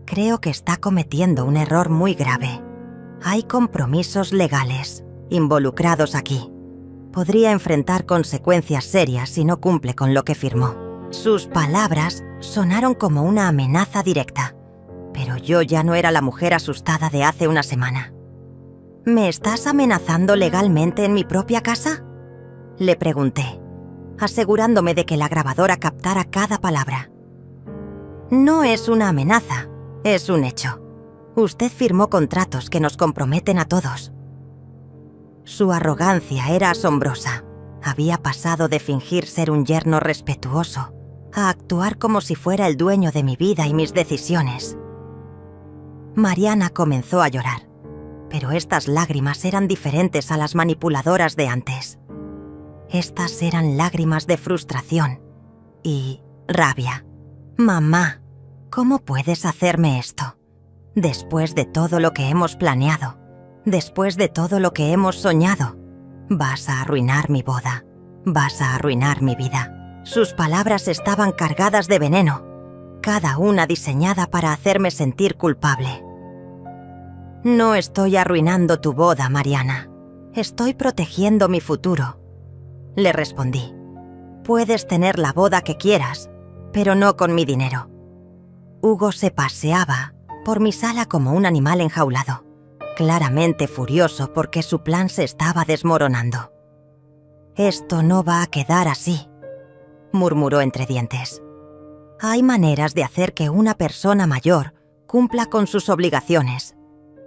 creo que está cometiendo un error muy grave. Hay compromisos legales involucrados aquí. Podría enfrentar consecuencias serias si no cumple con lo que firmó. Sus palabras sonaron como una amenaza directa, pero yo ya no era la mujer asustada de hace una semana. ¿Me estás amenazando legalmente en mi propia casa?, le pregunté, asegurándome de que la grabadora captara cada palabra. No es una amenaza, es un hecho. Usted firmó contratos que nos comprometen a todos. Su arrogancia era asombrosa. Había pasado de fingir ser un yerno respetuoso a actuar como si fuera el dueño de mi vida y mis decisiones. Mariana comenzó a llorar, pero estas lágrimas eran diferentes a las manipuladoras de antes. Estas eran lágrimas de frustración y rabia. Mamá, ¿cómo puedes hacerme esto? Después de todo lo que hemos planeado, después de todo lo que hemos soñado, vas a arruinar mi boda, vas a arruinar mi vida. Sus palabras estaban cargadas de veneno, cada una diseñada para hacerme sentir culpable. No estoy arruinando tu boda, Mariana. Estoy protegiendo mi futuro. Le respondí. Puedes tener la boda que quieras, pero no con mi dinero. Hugo se paseaba por mi sala como un animal enjaulado, claramente furioso porque su plan se estaba desmoronando. Esto no va a quedar así, murmuró entre dientes. Hay maneras de hacer que una persona mayor cumpla con sus obligaciones,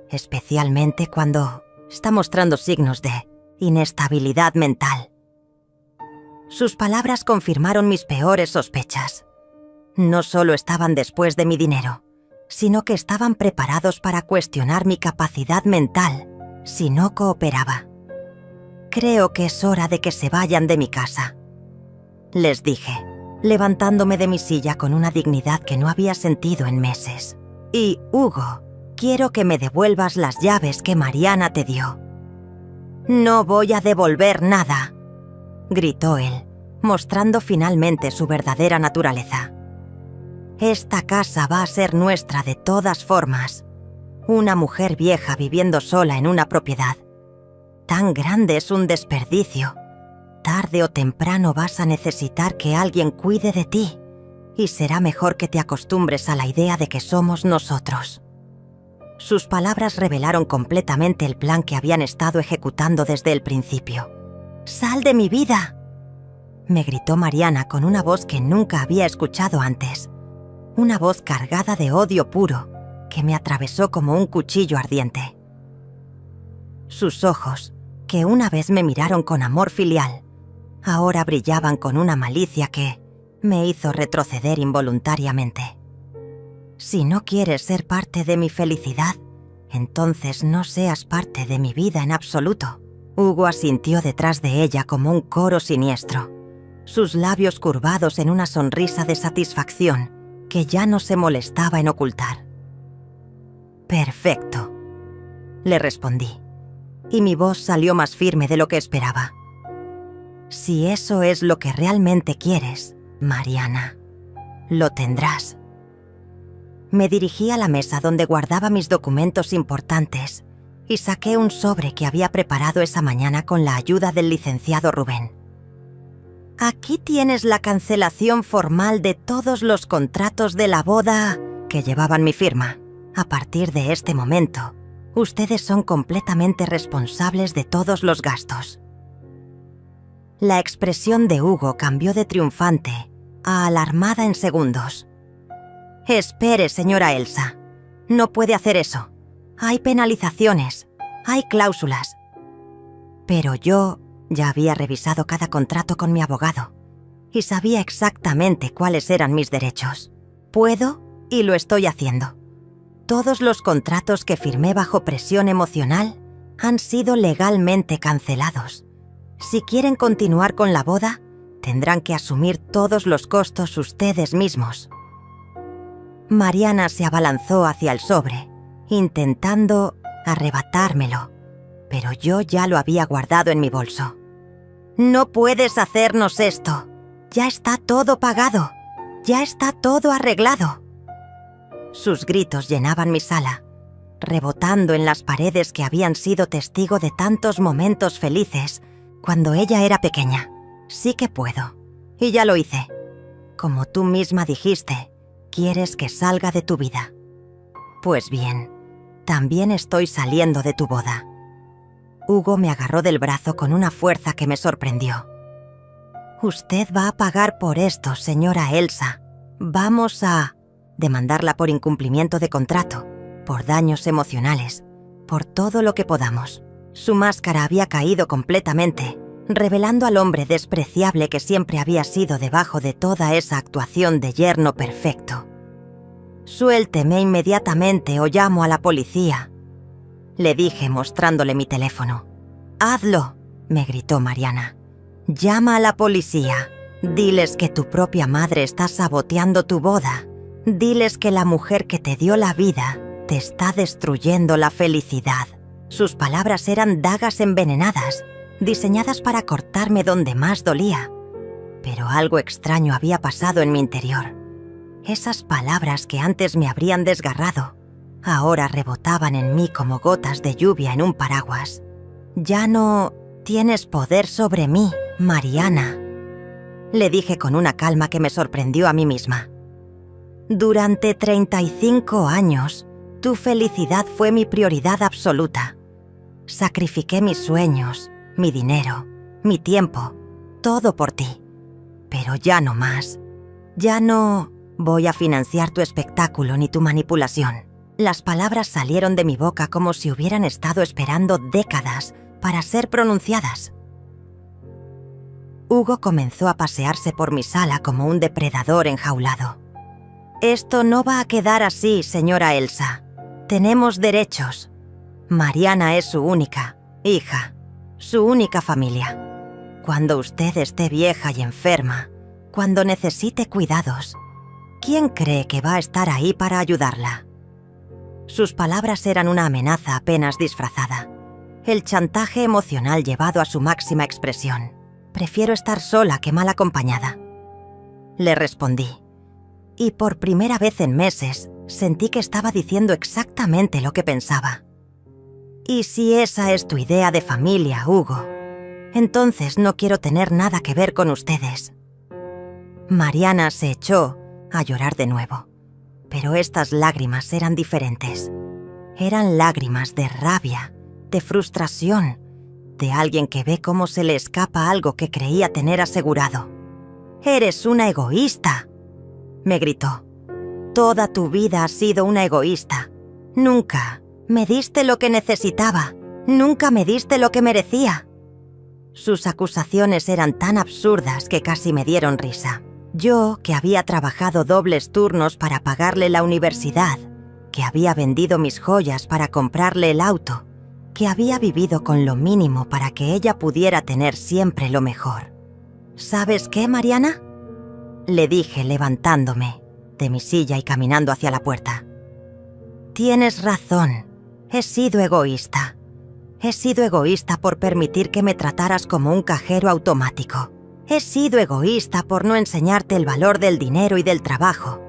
especialmente cuando está mostrando signos de inestabilidad mental. Sus palabras confirmaron mis peores sospechas. No solo estaban después de mi dinero, sino que estaban preparados para cuestionar mi capacidad mental si no cooperaba. Creo que es hora de que se vayan de mi casa, les dije, levantándome de mi silla con una dignidad que no había sentido en meses. Y, Hugo, quiero que me devuelvas las llaves que Mariana te dio. No voy a devolver nada, gritó él, mostrando finalmente su verdadera naturaleza. Esta casa va a ser nuestra de todas formas. Una mujer vieja viviendo sola en una propiedad. Tan grande es un desperdicio. Tarde o temprano vas a necesitar que alguien cuide de ti, y será mejor que te acostumbres a la idea de que somos nosotros. Sus palabras revelaron completamente el plan que habían estado ejecutando desde el principio. ¡Sal de mi vida!, me gritó Mariana con una voz que nunca había escuchado antes. Una voz cargada de odio puro que me atravesó como un cuchillo ardiente. Sus ojos, que una vez me miraron con amor filial, ahora brillaban con una malicia que me hizo retroceder involuntariamente. Si no quieres ser parte de mi felicidad, entonces no seas parte de mi vida en absoluto. Hugo asintió detrás de ella como un coro siniestro, sus labios curvados en una sonrisa de satisfacción que ya no se molestaba en ocultar. Perfecto, le respondí, y mi voz salió más firme de lo que esperaba. Si eso es lo que realmente quieres, Mariana, lo tendrás. Me dirigí a la mesa donde guardaba mis documentos importantes y saqué un sobre que había preparado esa mañana con la ayuda del licenciado Rubén. Aquí tienes la cancelación formal de todos los contratos de la boda que llevaban mi firma. A partir de este momento, ustedes son completamente responsables de todos los gastos. La expresión de Hugo cambió de triunfante a alarmada en segundos. Espere, señora Elsa. No puede hacer eso. Hay penalizaciones, hay cláusulas. Pero yo ya había revisado cada contrato con mi abogado y sabía exactamente cuáles eran mis derechos. Puedo y lo estoy haciendo. Todos los contratos que firmé bajo presión emocional han sido legalmente cancelados. Si quieren continuar con la boda, tendrán que asumir todos los costos ustedes mismos. Mariana se abalanzó hacia el sobre, intentando arrebatármelo, pero yo ya lo había guardado en mi bolso. No puedes hacernos esto. Ya está todo pagado. Ya está todo arreglado. Sus gritos llenaban mi sala, rebotando en las paredes que habían sido testigo de tantos momentos felices cuando ella era pequeña. Sí que puedo. Y ya lo hice. Como tú misma dijiste, quieres que salga de tu vida. Pues bien, también estoy saliendo de tu boda. Hugo me agarró del brazo con una fuerza que me sorprendió. Usted va a pagar por esto, señora Elsa. Vamos a demandarla por incumplimiento de contrato, por daños emocionales, por todo lo que podamos. Su máscara había caído completamente, revelando al hombre despreciable que siempre había sido debajo de toda esa actuación de yerno perfecto. Suélteme inmediatamente o llamo a la policía, le dije mostrándole mi teléfono. Hazlo, me gritó Mariana. Llama a la policía. Diles que tu propia madre está saboteando tu boda. Diles que la mujer que te dio la vida te está destruyendo la felicidad. Sus palabras eran dagas envenenadas, diseñadas para cortarme donde más dolía. Pero algo extraño había pasado en mi interior. Esas palabras que antes me habrían desgarrado, ahora rebotaban en mí como gotas de lluvia en un paraguas. Ya no tienes poder sobre mí, Mariana, le dije con una calma que me sorprendió a mí misma. Durante 35 años, tu felicidad fue mi prioridad absoluta. Sacrifiqué mis sueños, mi dinero, mi tiempo, todo por ti. Pero ya no más. Ya no voy a financiar tu espectáculo ni tu manipulación. Las palabras salieron de mi boca como si hubieran estado esperando décadas para ser pronunciadas. Hugo comenzó a pasearse por mi sala como un depredador enjaulado. Esto no va a quedar así, señora Elsa. Tenemos derechos. Mariana es su única hija, su única familia. Cuando usted esté vieja y enferma, cuando necesite cuidados, ¿quién cree que va a estar ahí para ayudarla? Sus palabras eran una amenaza apenas disfrazada. El chantaje emocional llevado a su máxima expresión. Prefiero estar sola que mal acompañada. Le respondí. Y por primera vez en meses, sentí que estaba diciendo exactamente lo que pensaba. Y si esa es tu idea de familia, Hugo, entonces no quiero tener nada que ver con ustedes. Mariana se echó a llorar de nuevo, pero estas lágrimas eran diferentes. Eran lágrimas de rabia, de frustración, de alguien que ve cómo se le escapa algo que creía tener asegurado. «Eres una egoísta», me gritó. «Toda tu vida has sido una egoísta. Nunca me diste lo que necesitaba. Nunca me diste lo que merecía». Sus acusaciones eran tan absurdas que casi me dieron risa. Yo, que había trabajado dobles turnos para pagarle la universidad, que había vendido mis joyas para comprarle el auto, que había vivido con lo mínimo para que ella pudiera tener siempre lo mejor. ¿Sabes qué, Mariana?, le dije levantándome de mi silla y caminando hacia la puerta. Tienes razón, he sido egoísta. He sido egoísta por permitir que me trataras como un cajero automático. He sido egoísta por no enseñarte el valor del dinero y del trabajo.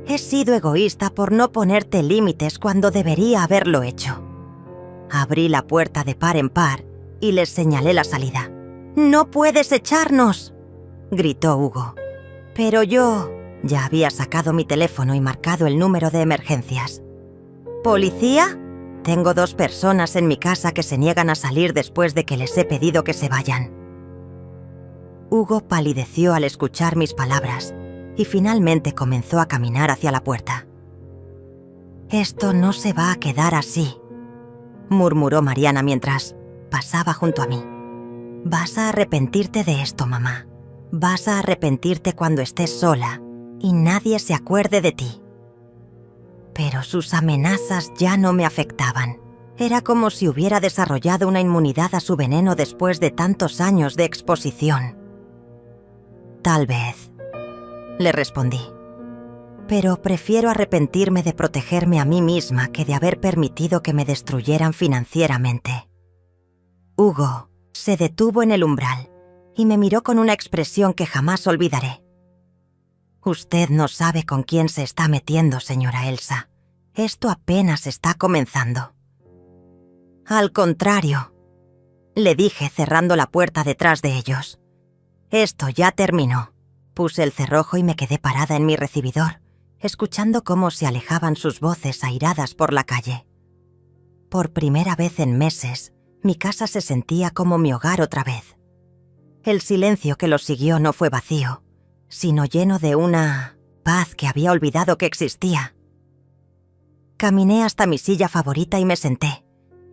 He sido egoísta por no ponerte límites cuando debería haberlo hecho. Abrí la puerta de par en par y les señalé la salida. «¡No puedes echarnos!», gritó Hugo. Pero yo ya había sacado mi teléfono y marcado el número de emergencias. «¿Policía? Tengo 2 personas en mi casa que se niegan a salir después de que les he pedido que se vayan». Hugo palideció al escuchar mis palabras y finalmente comenzó a caminar hacia la puerta. «Esto no se va a quedar así», murmuró Mariana mientras pasaba junto a mí. «Vas a arrepentirte de esto, mamá. Vas a arrepentirte cuando estés sola y nadie se acuerde de ti». Pero sus amenazas ya no me afectaban. Era como si hubiera desarrollado una inmunidad a su veneno después de tantos años de exposición. «Tal vez», le respondí. «Pero prefiero arrepentirme de protegerme a mí misma que de haber permitido que me destruyeran financieramente». Hugo se detuvo en el umbral y me miró con una expresión que jamás olvidaré. «Usted no sabe con quién se está metiendo, señora Elsa. Esto apenas está comenzando». «Al contrario», le dije cerrando la puerta detrás de ellos. «Esto ya terminó». Puse el cerrojo y me quedé parada en mi recibidor, escuchando cómo se alejaban sus voces airadas por la calle. Por primera vez en meses, mi casa se sentía como mi hogar otra vez. El silencio que lo siguió no fue vacío, sino lleno de una paz que había olvidado que existía. Caminé hasta mi silla favorita y me senté,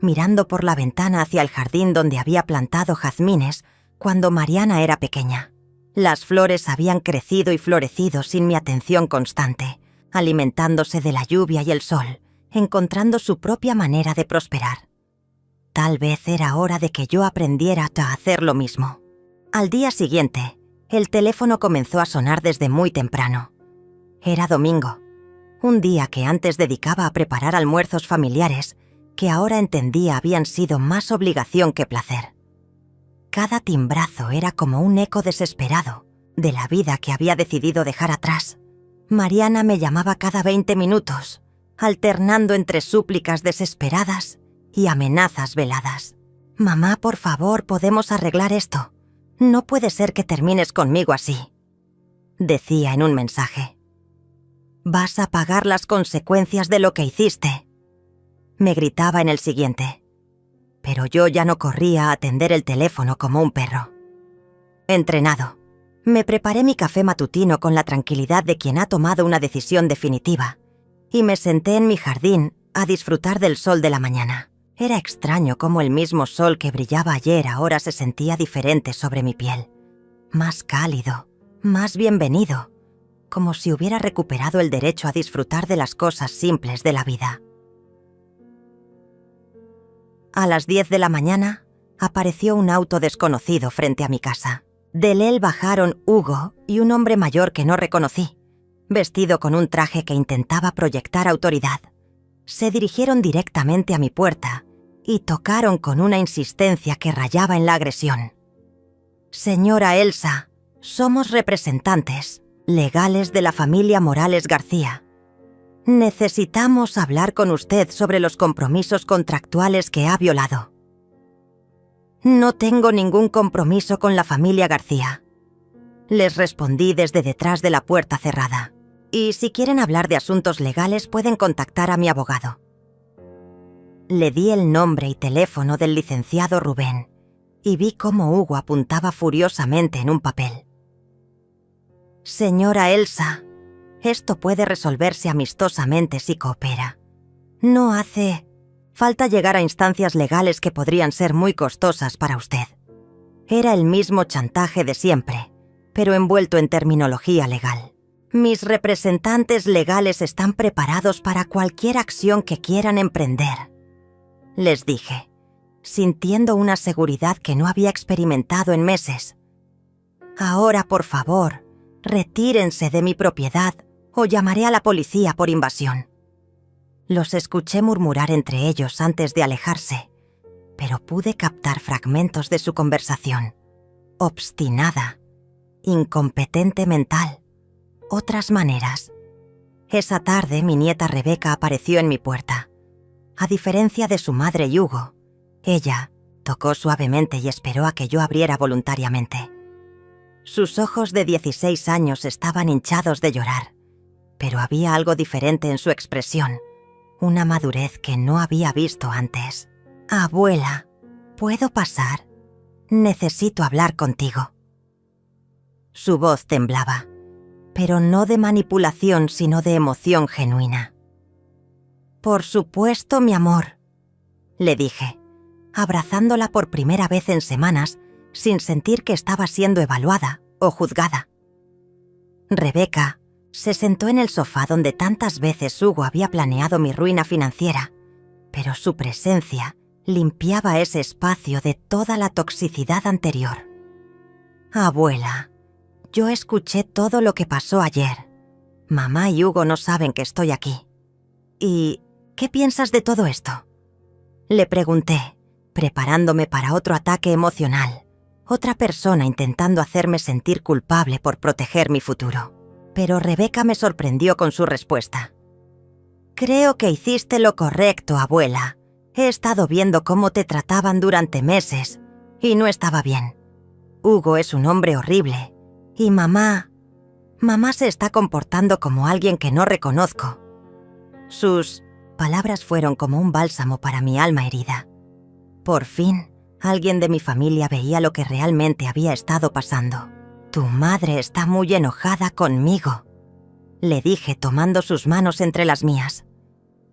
mirando por la ventana hacia el jardín donde había plantado jazmines cuando Mariana era pequeña. Las flores habían crecido y florecido sin mi atención constante, alimentándose de la lluvia y el sol, encontrando su propia manera de prosperar. Tal vez era hora de que yo aprendiera a hacer lo mismo. Al día siguiente, el teléfono comenzó a sonar desde muy temprano. Era domingo, un día que antes dedicaba a preparar almuerzos familiares, que ahora entendía habían sido más obligación que placer. Cada timbrazo era como un eco desesperado de la vida que había decidido dejar atrás. Mariana me llamaba cada 20 minutos, alternando entre súplicas desesperadas y amenazas veladas. «Mamá, por favor, podemos arreglar esto. No puede ser que termines conmigo así», decía en un mensaje. «Vas a pagar las consecuencias de lo que hiciste», me gritaba en el siguiente. Pero yo ya no corría a atender el teléfono como un perro. Entrenado, me preparé mi café matutino con la tranquilidad de quien ha tomado una decisión definitiva y me senté en mi jardín a disfrutar del sol de la mañana. Era extraño cómo el mismo sol que brillaba ayer ahora se sentía diferente sobre mi piel. Más cálido, más bienvenido, como si hubiera recuperado el derecho a disfrutar de las cosas simples de la vida. A las 10 de la mañana, apareció un auto desconocido frente a mi casa. Del él bajaron Hugo y un hombre mayor que no reconocí, vestido con un traje que intentaba proyectar autoridad. Se dirigieron directamente a mi puerta y tocaron con una insistencia que rayaba en la agresión. «Señora Elsa, somos representantes legales de la familia Morales García. Necesitamos hablar con usted sobre los compromisos contractuales que ha violado». «No tengo ningún compromiso con la familia García», les respondí desde detrás de la puerta cerrada. «Y si quieren hablar de asuntos legales pueden contactar a mi abogado». Le di el nombre y teléfono del licenciado Rubén y vi cómo Hugo apuntaba furiosamente en un papel. «Señora Elsa, esto puede resolverse amistosamente si coopera. No hace falta llegar a instancias legales que podrían ser muy costosas para usted». Era el mismo chantaje de siempre, pero envuelto en terminología legal. «Mis representantes legales están preparados para cualquier acción que quieran emprender», les dije, sintiendo una seguridad que no había experimentado en meses. «Ahora, por favor, retírense de mi propiedad o llamaré a la policía por invasión». Los escuché murmurar entre ellos antes de alejarse, pero pude captar fragmentos de su conversación. Obstinada, incompetente mental, otras maneras. Esa tarde mi nieta Rebeca apareció en mi puerta. A diferencia de su madre y Hugo, ella tocó suavemente y esperó a que yo abriera voluntariamente. Sus ojos de 16 años estaban hinchados de llorar, pero había algo diferente en su expresión, una madurez que no había visto antes. «Abuela, ¿puedo pasar? Necesito hablar contigo». Su voz temblaba, pero no de manipulación, sino de emoción genuina. «Por supuesto, mi amor», le dije, abrazándola por primera vez en semanas, sin sentir que estaba siendo evaluada o juzgada. Rebeca se sentó en el sofá donde tantas veces Hugo había planeado mi ruina financiera, pero su presencia limpiaba ese espacio de toda la toxicidad anterior. «Abuela, yo escuché todo lo que pasó ayer. Mamá y Hugo no saben que estoy aquí. ¿Y qué piensas de todo esto?», le pregunté, preparándome para otro ataque emocional, Otra persona intentando hacerme sentir culpable por proteger mi futuro. Pero Rebeca me sorprendió con su respuesta. «Creo que hiciste lo correcto, abuela. He estado viendo cómo te trataban durante meses y no estaba bien. Hugo es un hombre horrible y mamá se está comportando como alguien que no reconozco». Sus palabras fueron como un bálsamo para mi alma herida. Por fin, alguien de mi familia veía lo que realmente había estado pasando. «Tu madre está muy enojada conmigo», le dije tomando sus manos entre las mías.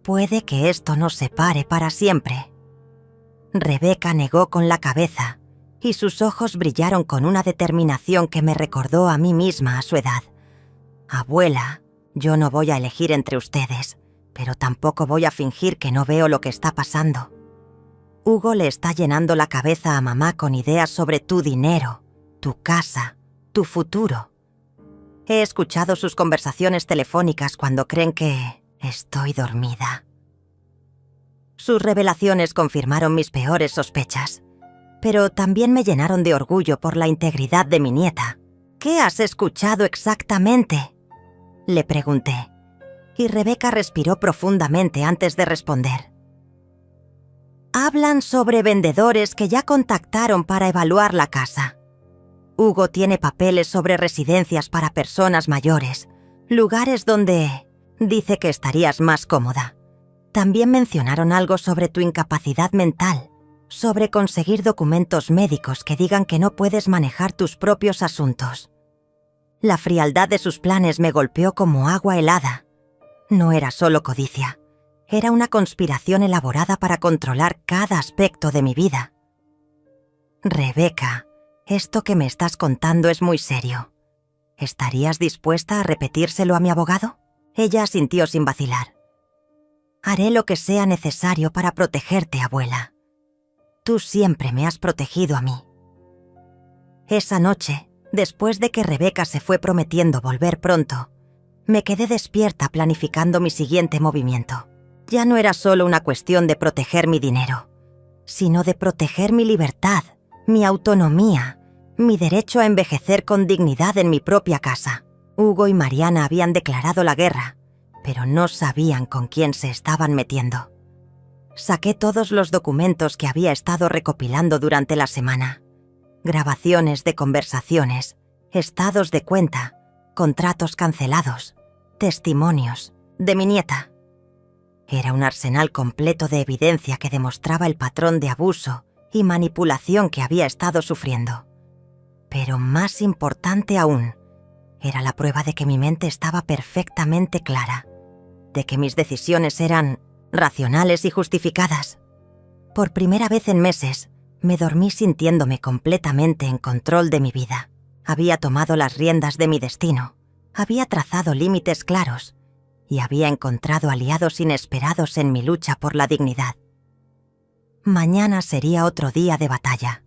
«Puede que esto nos separe para siempre». Rebeca negó con la cabeza y sus ojos brillaron con una determinación que me recordó a mí misma a su edad. «Abuela, yo no voy a elegir entre ustedes, pero tampoco voy a fingir que no veo lo que está pasando. Hugo le está llenando la cabeza a mamá con ideas sobre tu dinero, tu casa, tu futuro. He escuchado sus conversaciones telefónicas cuando creen que estoy dormida». Sus revelaciones confirmaron mis peores sospechas, pero también me llenaron de orgullo por la integridad de mi nieta. «¿Qué has escuchado exactamente?», le pregunté, y Rebeca respiró profundamente antes de responder. «Hablan sobre vendedores que ya contactaron para evaluar la casa. Hugo tiene papeles sobre residencias para personas mayores, lugares donde dice que estarías más cómoda. También mencionaron algo sobre tu incapacidad mental, sobre conseguir documentos médicos que digan que no puedes manejar tus propios asuntos». La frialdad de sus planes me golpeó como agua helada. No era solo codicia, era una conspiración elaborada para controlar cada aspecto de mi vida. «Rebeca, esto que me estás contando es muy serio. ¿Estarías dispuesta a repetírselo a mi abogado?». Ella asintió sin vacilar. «Haré lo que sea necesario para protegerte, abuela. Tú siempre me has protegido a mí». Esa noche, después de que Rebeca se fue prometiendo volver pronto, me quedé despierta planificando mi siguiente movimiento. Ya no era solo una cuestión de proteger mi dinero, sino de proteger mi libertad, mi autonomía, mi derecho a envejecer con dignidad en mi propia casa. Hugo y Mariana habían declarado la guerra, pero no sabían con quién se estaban metiendo. Saqué todos los documentos que había estado recopilando durante la semana. Grabaciones de conversaciones, estados de cuenta, contratos cancelados, testimonios de mi nieta. Era un arsenal completo de evidencia que demostraba el patrón de abuso y manipulación que había estado sufriendo. Pero más importante aún, era la prueba de que mi mente estaba perfectamente clara, de que mis decisiones eran racionales y justificadas. Por primera vez en meses, me dormí sintiéndome completamente en control de mi vida. Había tomado las riendas de mi destino, había trazado límites claros y había encontrado aliados inesperados en mi lucha por la dignidad. Mañana sería otro día de batalla,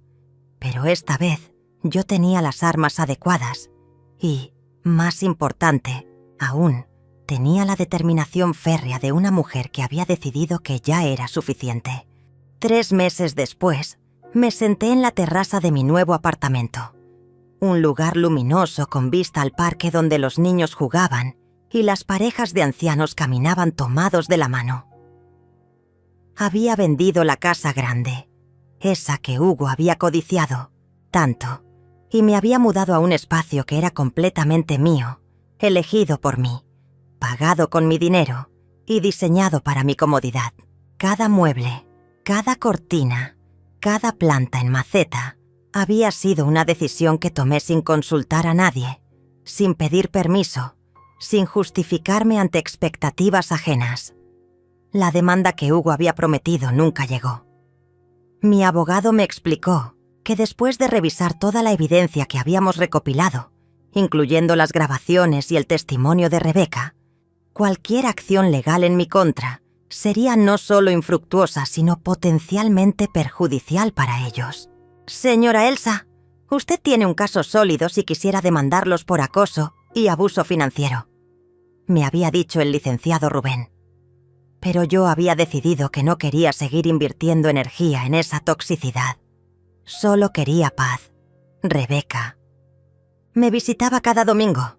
pero esta vez yo tenía las armas adecuadas y, más importante aún, tenía la determinación férrea de una mujer que había decidido que ya era suficiente. 3 meses después, me senté en la terraza de mi nuevo apartamento. Un lugar luminoso con vista al parque donde los niños jugaban y las parejas de ancianos caminaban tomados de la mano. Había vendido la casa grande, esa que Hugo había codiciado tanto, y me había mudado a un espacio que era completamente mío, elegido por mí, pagado con mi dinero y diseñado para mi comodidad. Cada mueble, cada cortina, cada planta en maceta había sido una decisión que tomé sin consultar a nadie, sin pedir permiso, sin justificarme ante expectativas ajenas. La demanda que Hugo había prometido nunca llegó. Mi abogado me explicó que después de revisar toda la evidencia que habíamos recopilado, incluyendo las grabaciones y el testimonio de Rebeca, cualquier acción legal en mi contra sería no solo infructuosa, sino potencialmente perjudicial para ellos. «Señora Elsa, usted tiene un caso sólido si quisiera demandarlos por acoso y abuso financiero», me había dicho el licenciado Rubén. Pero yo había decidido que no quería seguir invirtiendo energía en esa toxicidad. Solo quería paz, Rebeca. Me visitaba cada domingo,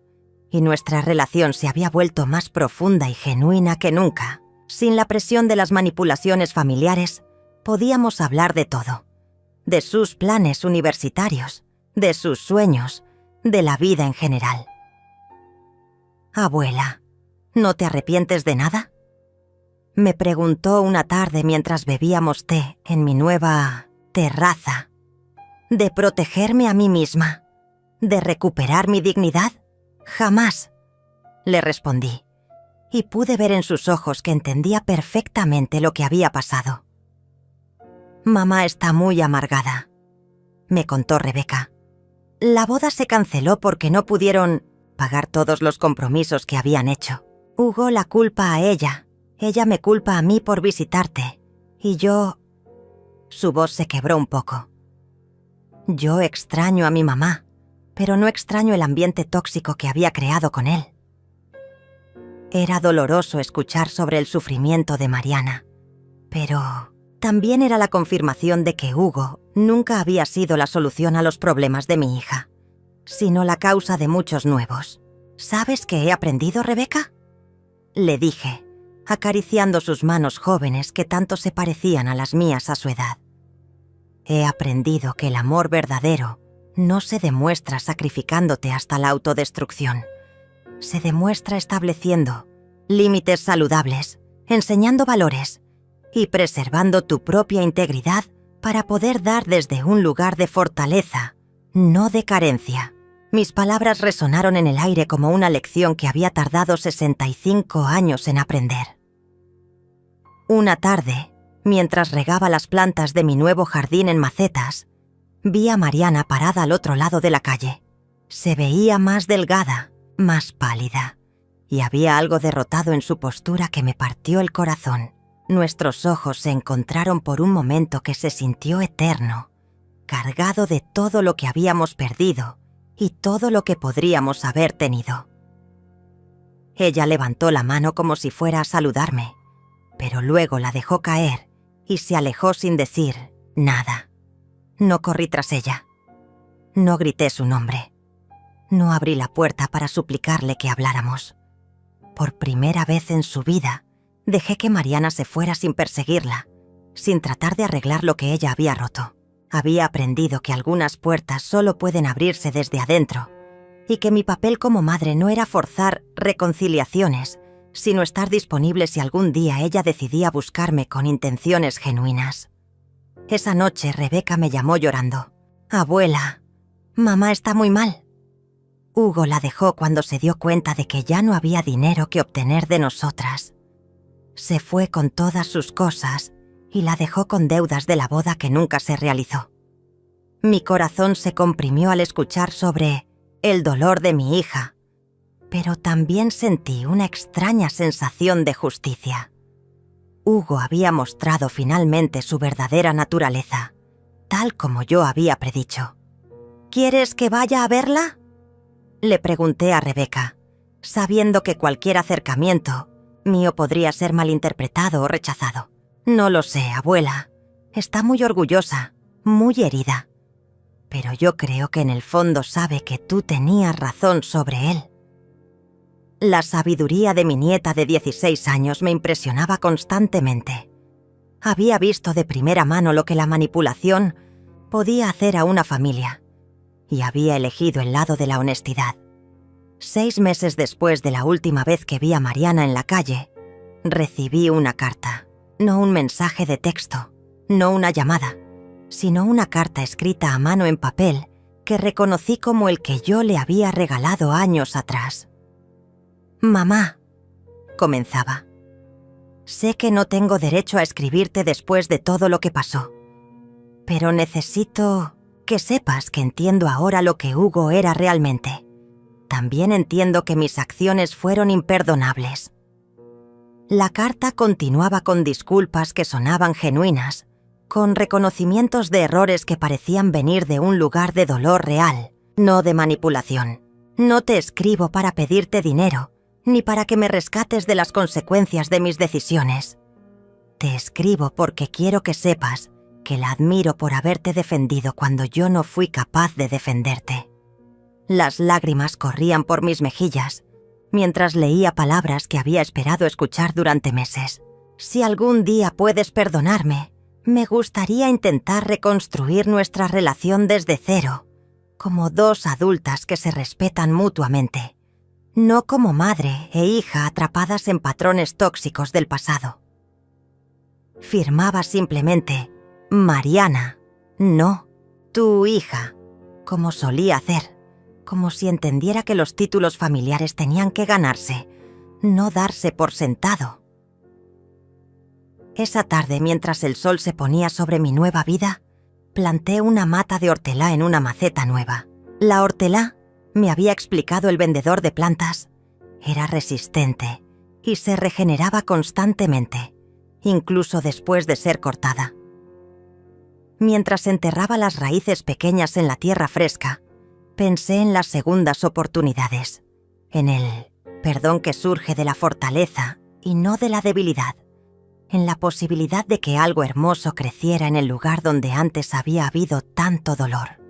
y nuestra relación se había vuelto más profunda y genuina que nunca. Sin la presión de las manipulaciones familiares, podíamos hablar de todo. De sus planes universitarios, de sus sueños, de la vida en general. Abuela, ¿no te arrepientes de nada? Me preguntó una tarde mientras bebíamos té en mi nueva terraza. ¿De protegerme a mí misma? ¿De recuperar mi dignidad? Jamás, le respondí, y pude ver en sus ojos que entendía perfectamente lo que había pasado. Mamá está muy amargada, me contó Rebeca. La boda se canceló porque no pudieron pagar todos los compromisos que habían hecho. Hugo la culpa a ella me culpa a mí por visitarte, y yo... Su voz se quebró un poco. Yo extraño a mi mamá, pero no extraño el ambiente tóxico que había creado con él. Era doloroso escuchar sobre el sufrimiento de Mariana, pero también era la confirmación de que Hugo nunca había sido la solución a los problemas de mi hija, sino la causa de muchos nuevos. ¿Sabes qué he aprendido, Rebeca?, le dije, acariciando sus manos jóvenes que tanto se parecían a las mías a su edad. He aprendido que el amor verdadero no se demuestra sacrificándote hasta la autodestrucción. Se demuestra estableciendo límites saludables, enseñando valores y preservando tu propia integridad para poder dar desde un lugar de fortaleza, no de carencia. Mis palabras resonaron en el aire como una lección que había tardado 65 años en aprender. Una tarde, mientras regaba las plantas de mi nuevo jardín en macetas, vi a Mariana parada al otro lado de la calle. Se veía más delgada, más pálida, y había algo derrotado en su postura que me partió el corazón. Nuestros ojos se encontraron por un momento que se sintió eterno, cargado de todo lo que habíamos perdido y todo lo que podríamos haber tenido. Ella levantó la mano como si fuera a saludarme, pero luego la dejó caer y se alejó sin decir nada. No corrí tras ella. No grité su nombre. No abrí la puerta para suplicarle que habláramos. Por primera vez en su vida, dejé que Mariana se fuera sin perseguirla, sin tratar de arreglar lo que ella había roto. Había aprendido que algunas puertas solo pueden abrirse desde adentro, y que mi papel como madre no era forzar reconciliaciones, sino estar disponible si algún día ella decidía buscarme con intenciones genuinas. Esa noche Rebeca me llamó llorando. «Abuela, mamá está muy mal». Hugo la dejó cuando se dio cuenta de que ya no había dinero que obtener de nosotras. Se fue con todas sus cosas y la dejó con deudas de la boda que nunca se realizó. Mi corazón se comprimió al escuchar sobre el dolor de mi hija, pero también sentí una extraña sensación de justicia. Hugo había mostrado finalmente su verdadera naturaleza, tal como yo había predicho. «¿Quieres que vaya a verla?», le pregunté a Rebeca, sabiendo que cualquier acercamiento mío podría ser malinterpretado o rechazado. «No lo sé, abuela. Está muy orgullosa, muy herida. Pero yo creo que en el fondo sabe que tú tenías razón sobre él». La sabiduría de mi nieta de 16 años me impresionaba constantemente. Había visto de primera mano lo que la manipulación podía hacer a una familia, y había elegido el lado de la honestidad. 6 meses después de la última vez que vi a Mariana en la calle, recibí una carta. No un mensaje de texto, no una llamada, sino una carta escrita a mano en papel que reconocí como el que yo le había regalado años atrás. «Mamá», comenzaba, «sé que no tengo derecho a escribirte después de todo lo que pasó, pero necesito que sepas que entiendo ahora lo que Hugo era realmente. También entiendo que mis acciones fueron imperdonables». La carta continuaba con disculpas que sonaban genuinas, con reconocimientos de errores que parecían venir de un lugar de dolor real, no de manipulación. «No te escribo para pedirte dinero, ni para que me rescates de las consecuencias de mis decisiones. Te escribo porque quiero que sepas que la admiro por haberte defendido cuando yo no fui capaz de defenderte. Las lágrimas corrían por mis mejillas mientras leía palabras que había esperado escuchar durante meses. Si algún día puedes perdonarme, me gustaría intentar reconstruir nuestra relación desde cero, como dos adultas que se respetan mutuamente, no como madre e hija atrapadas en patrones tóxicos del pasado. Firmaba simplemente Mariana, no tu hija, como solía hacer, como si entendiera que los títulos familiares tenían que ganarse, no darse por sentado. Esa tarde, mientras el sol se ponía sobre mi nueva vida, planté una mata de hortelã en una maceta nueva. La hortelã, me había explicado el vendedor de plantas, era resistente y se regeneraba constantemente, incluso después de ser cortada. Mientras enterraba las raíces pequeñas en la tierra fresca, pensé en las segundas oportunidades, en el perdón que surge de la fortaleza y no de la debilidad, en la posibilidad de que algo hermoso creciera en el lugar donde antes había habido tanto dolor.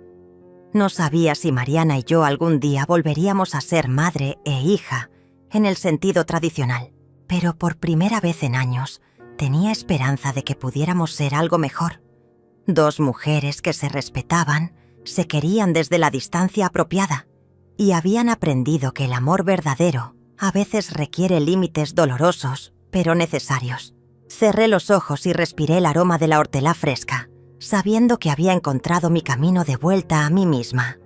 No sabía si Mariana y yo algún día volveríamos a ser madre e hija en el sentido tradicional, pero por primera vez en años tenía esperanza de que pudiéramos ser algo mejor. Dos mujeres que se respetaban, se querían desde la distancia apropiada y habían aprendido que el amor verdadero a veces requiere límites dolorosos, pero necesarios. Cerré los ojos y respiré el aroma de la hortelã fresca, sabiendo que había encontrado mi camino de vuelta a mí misma.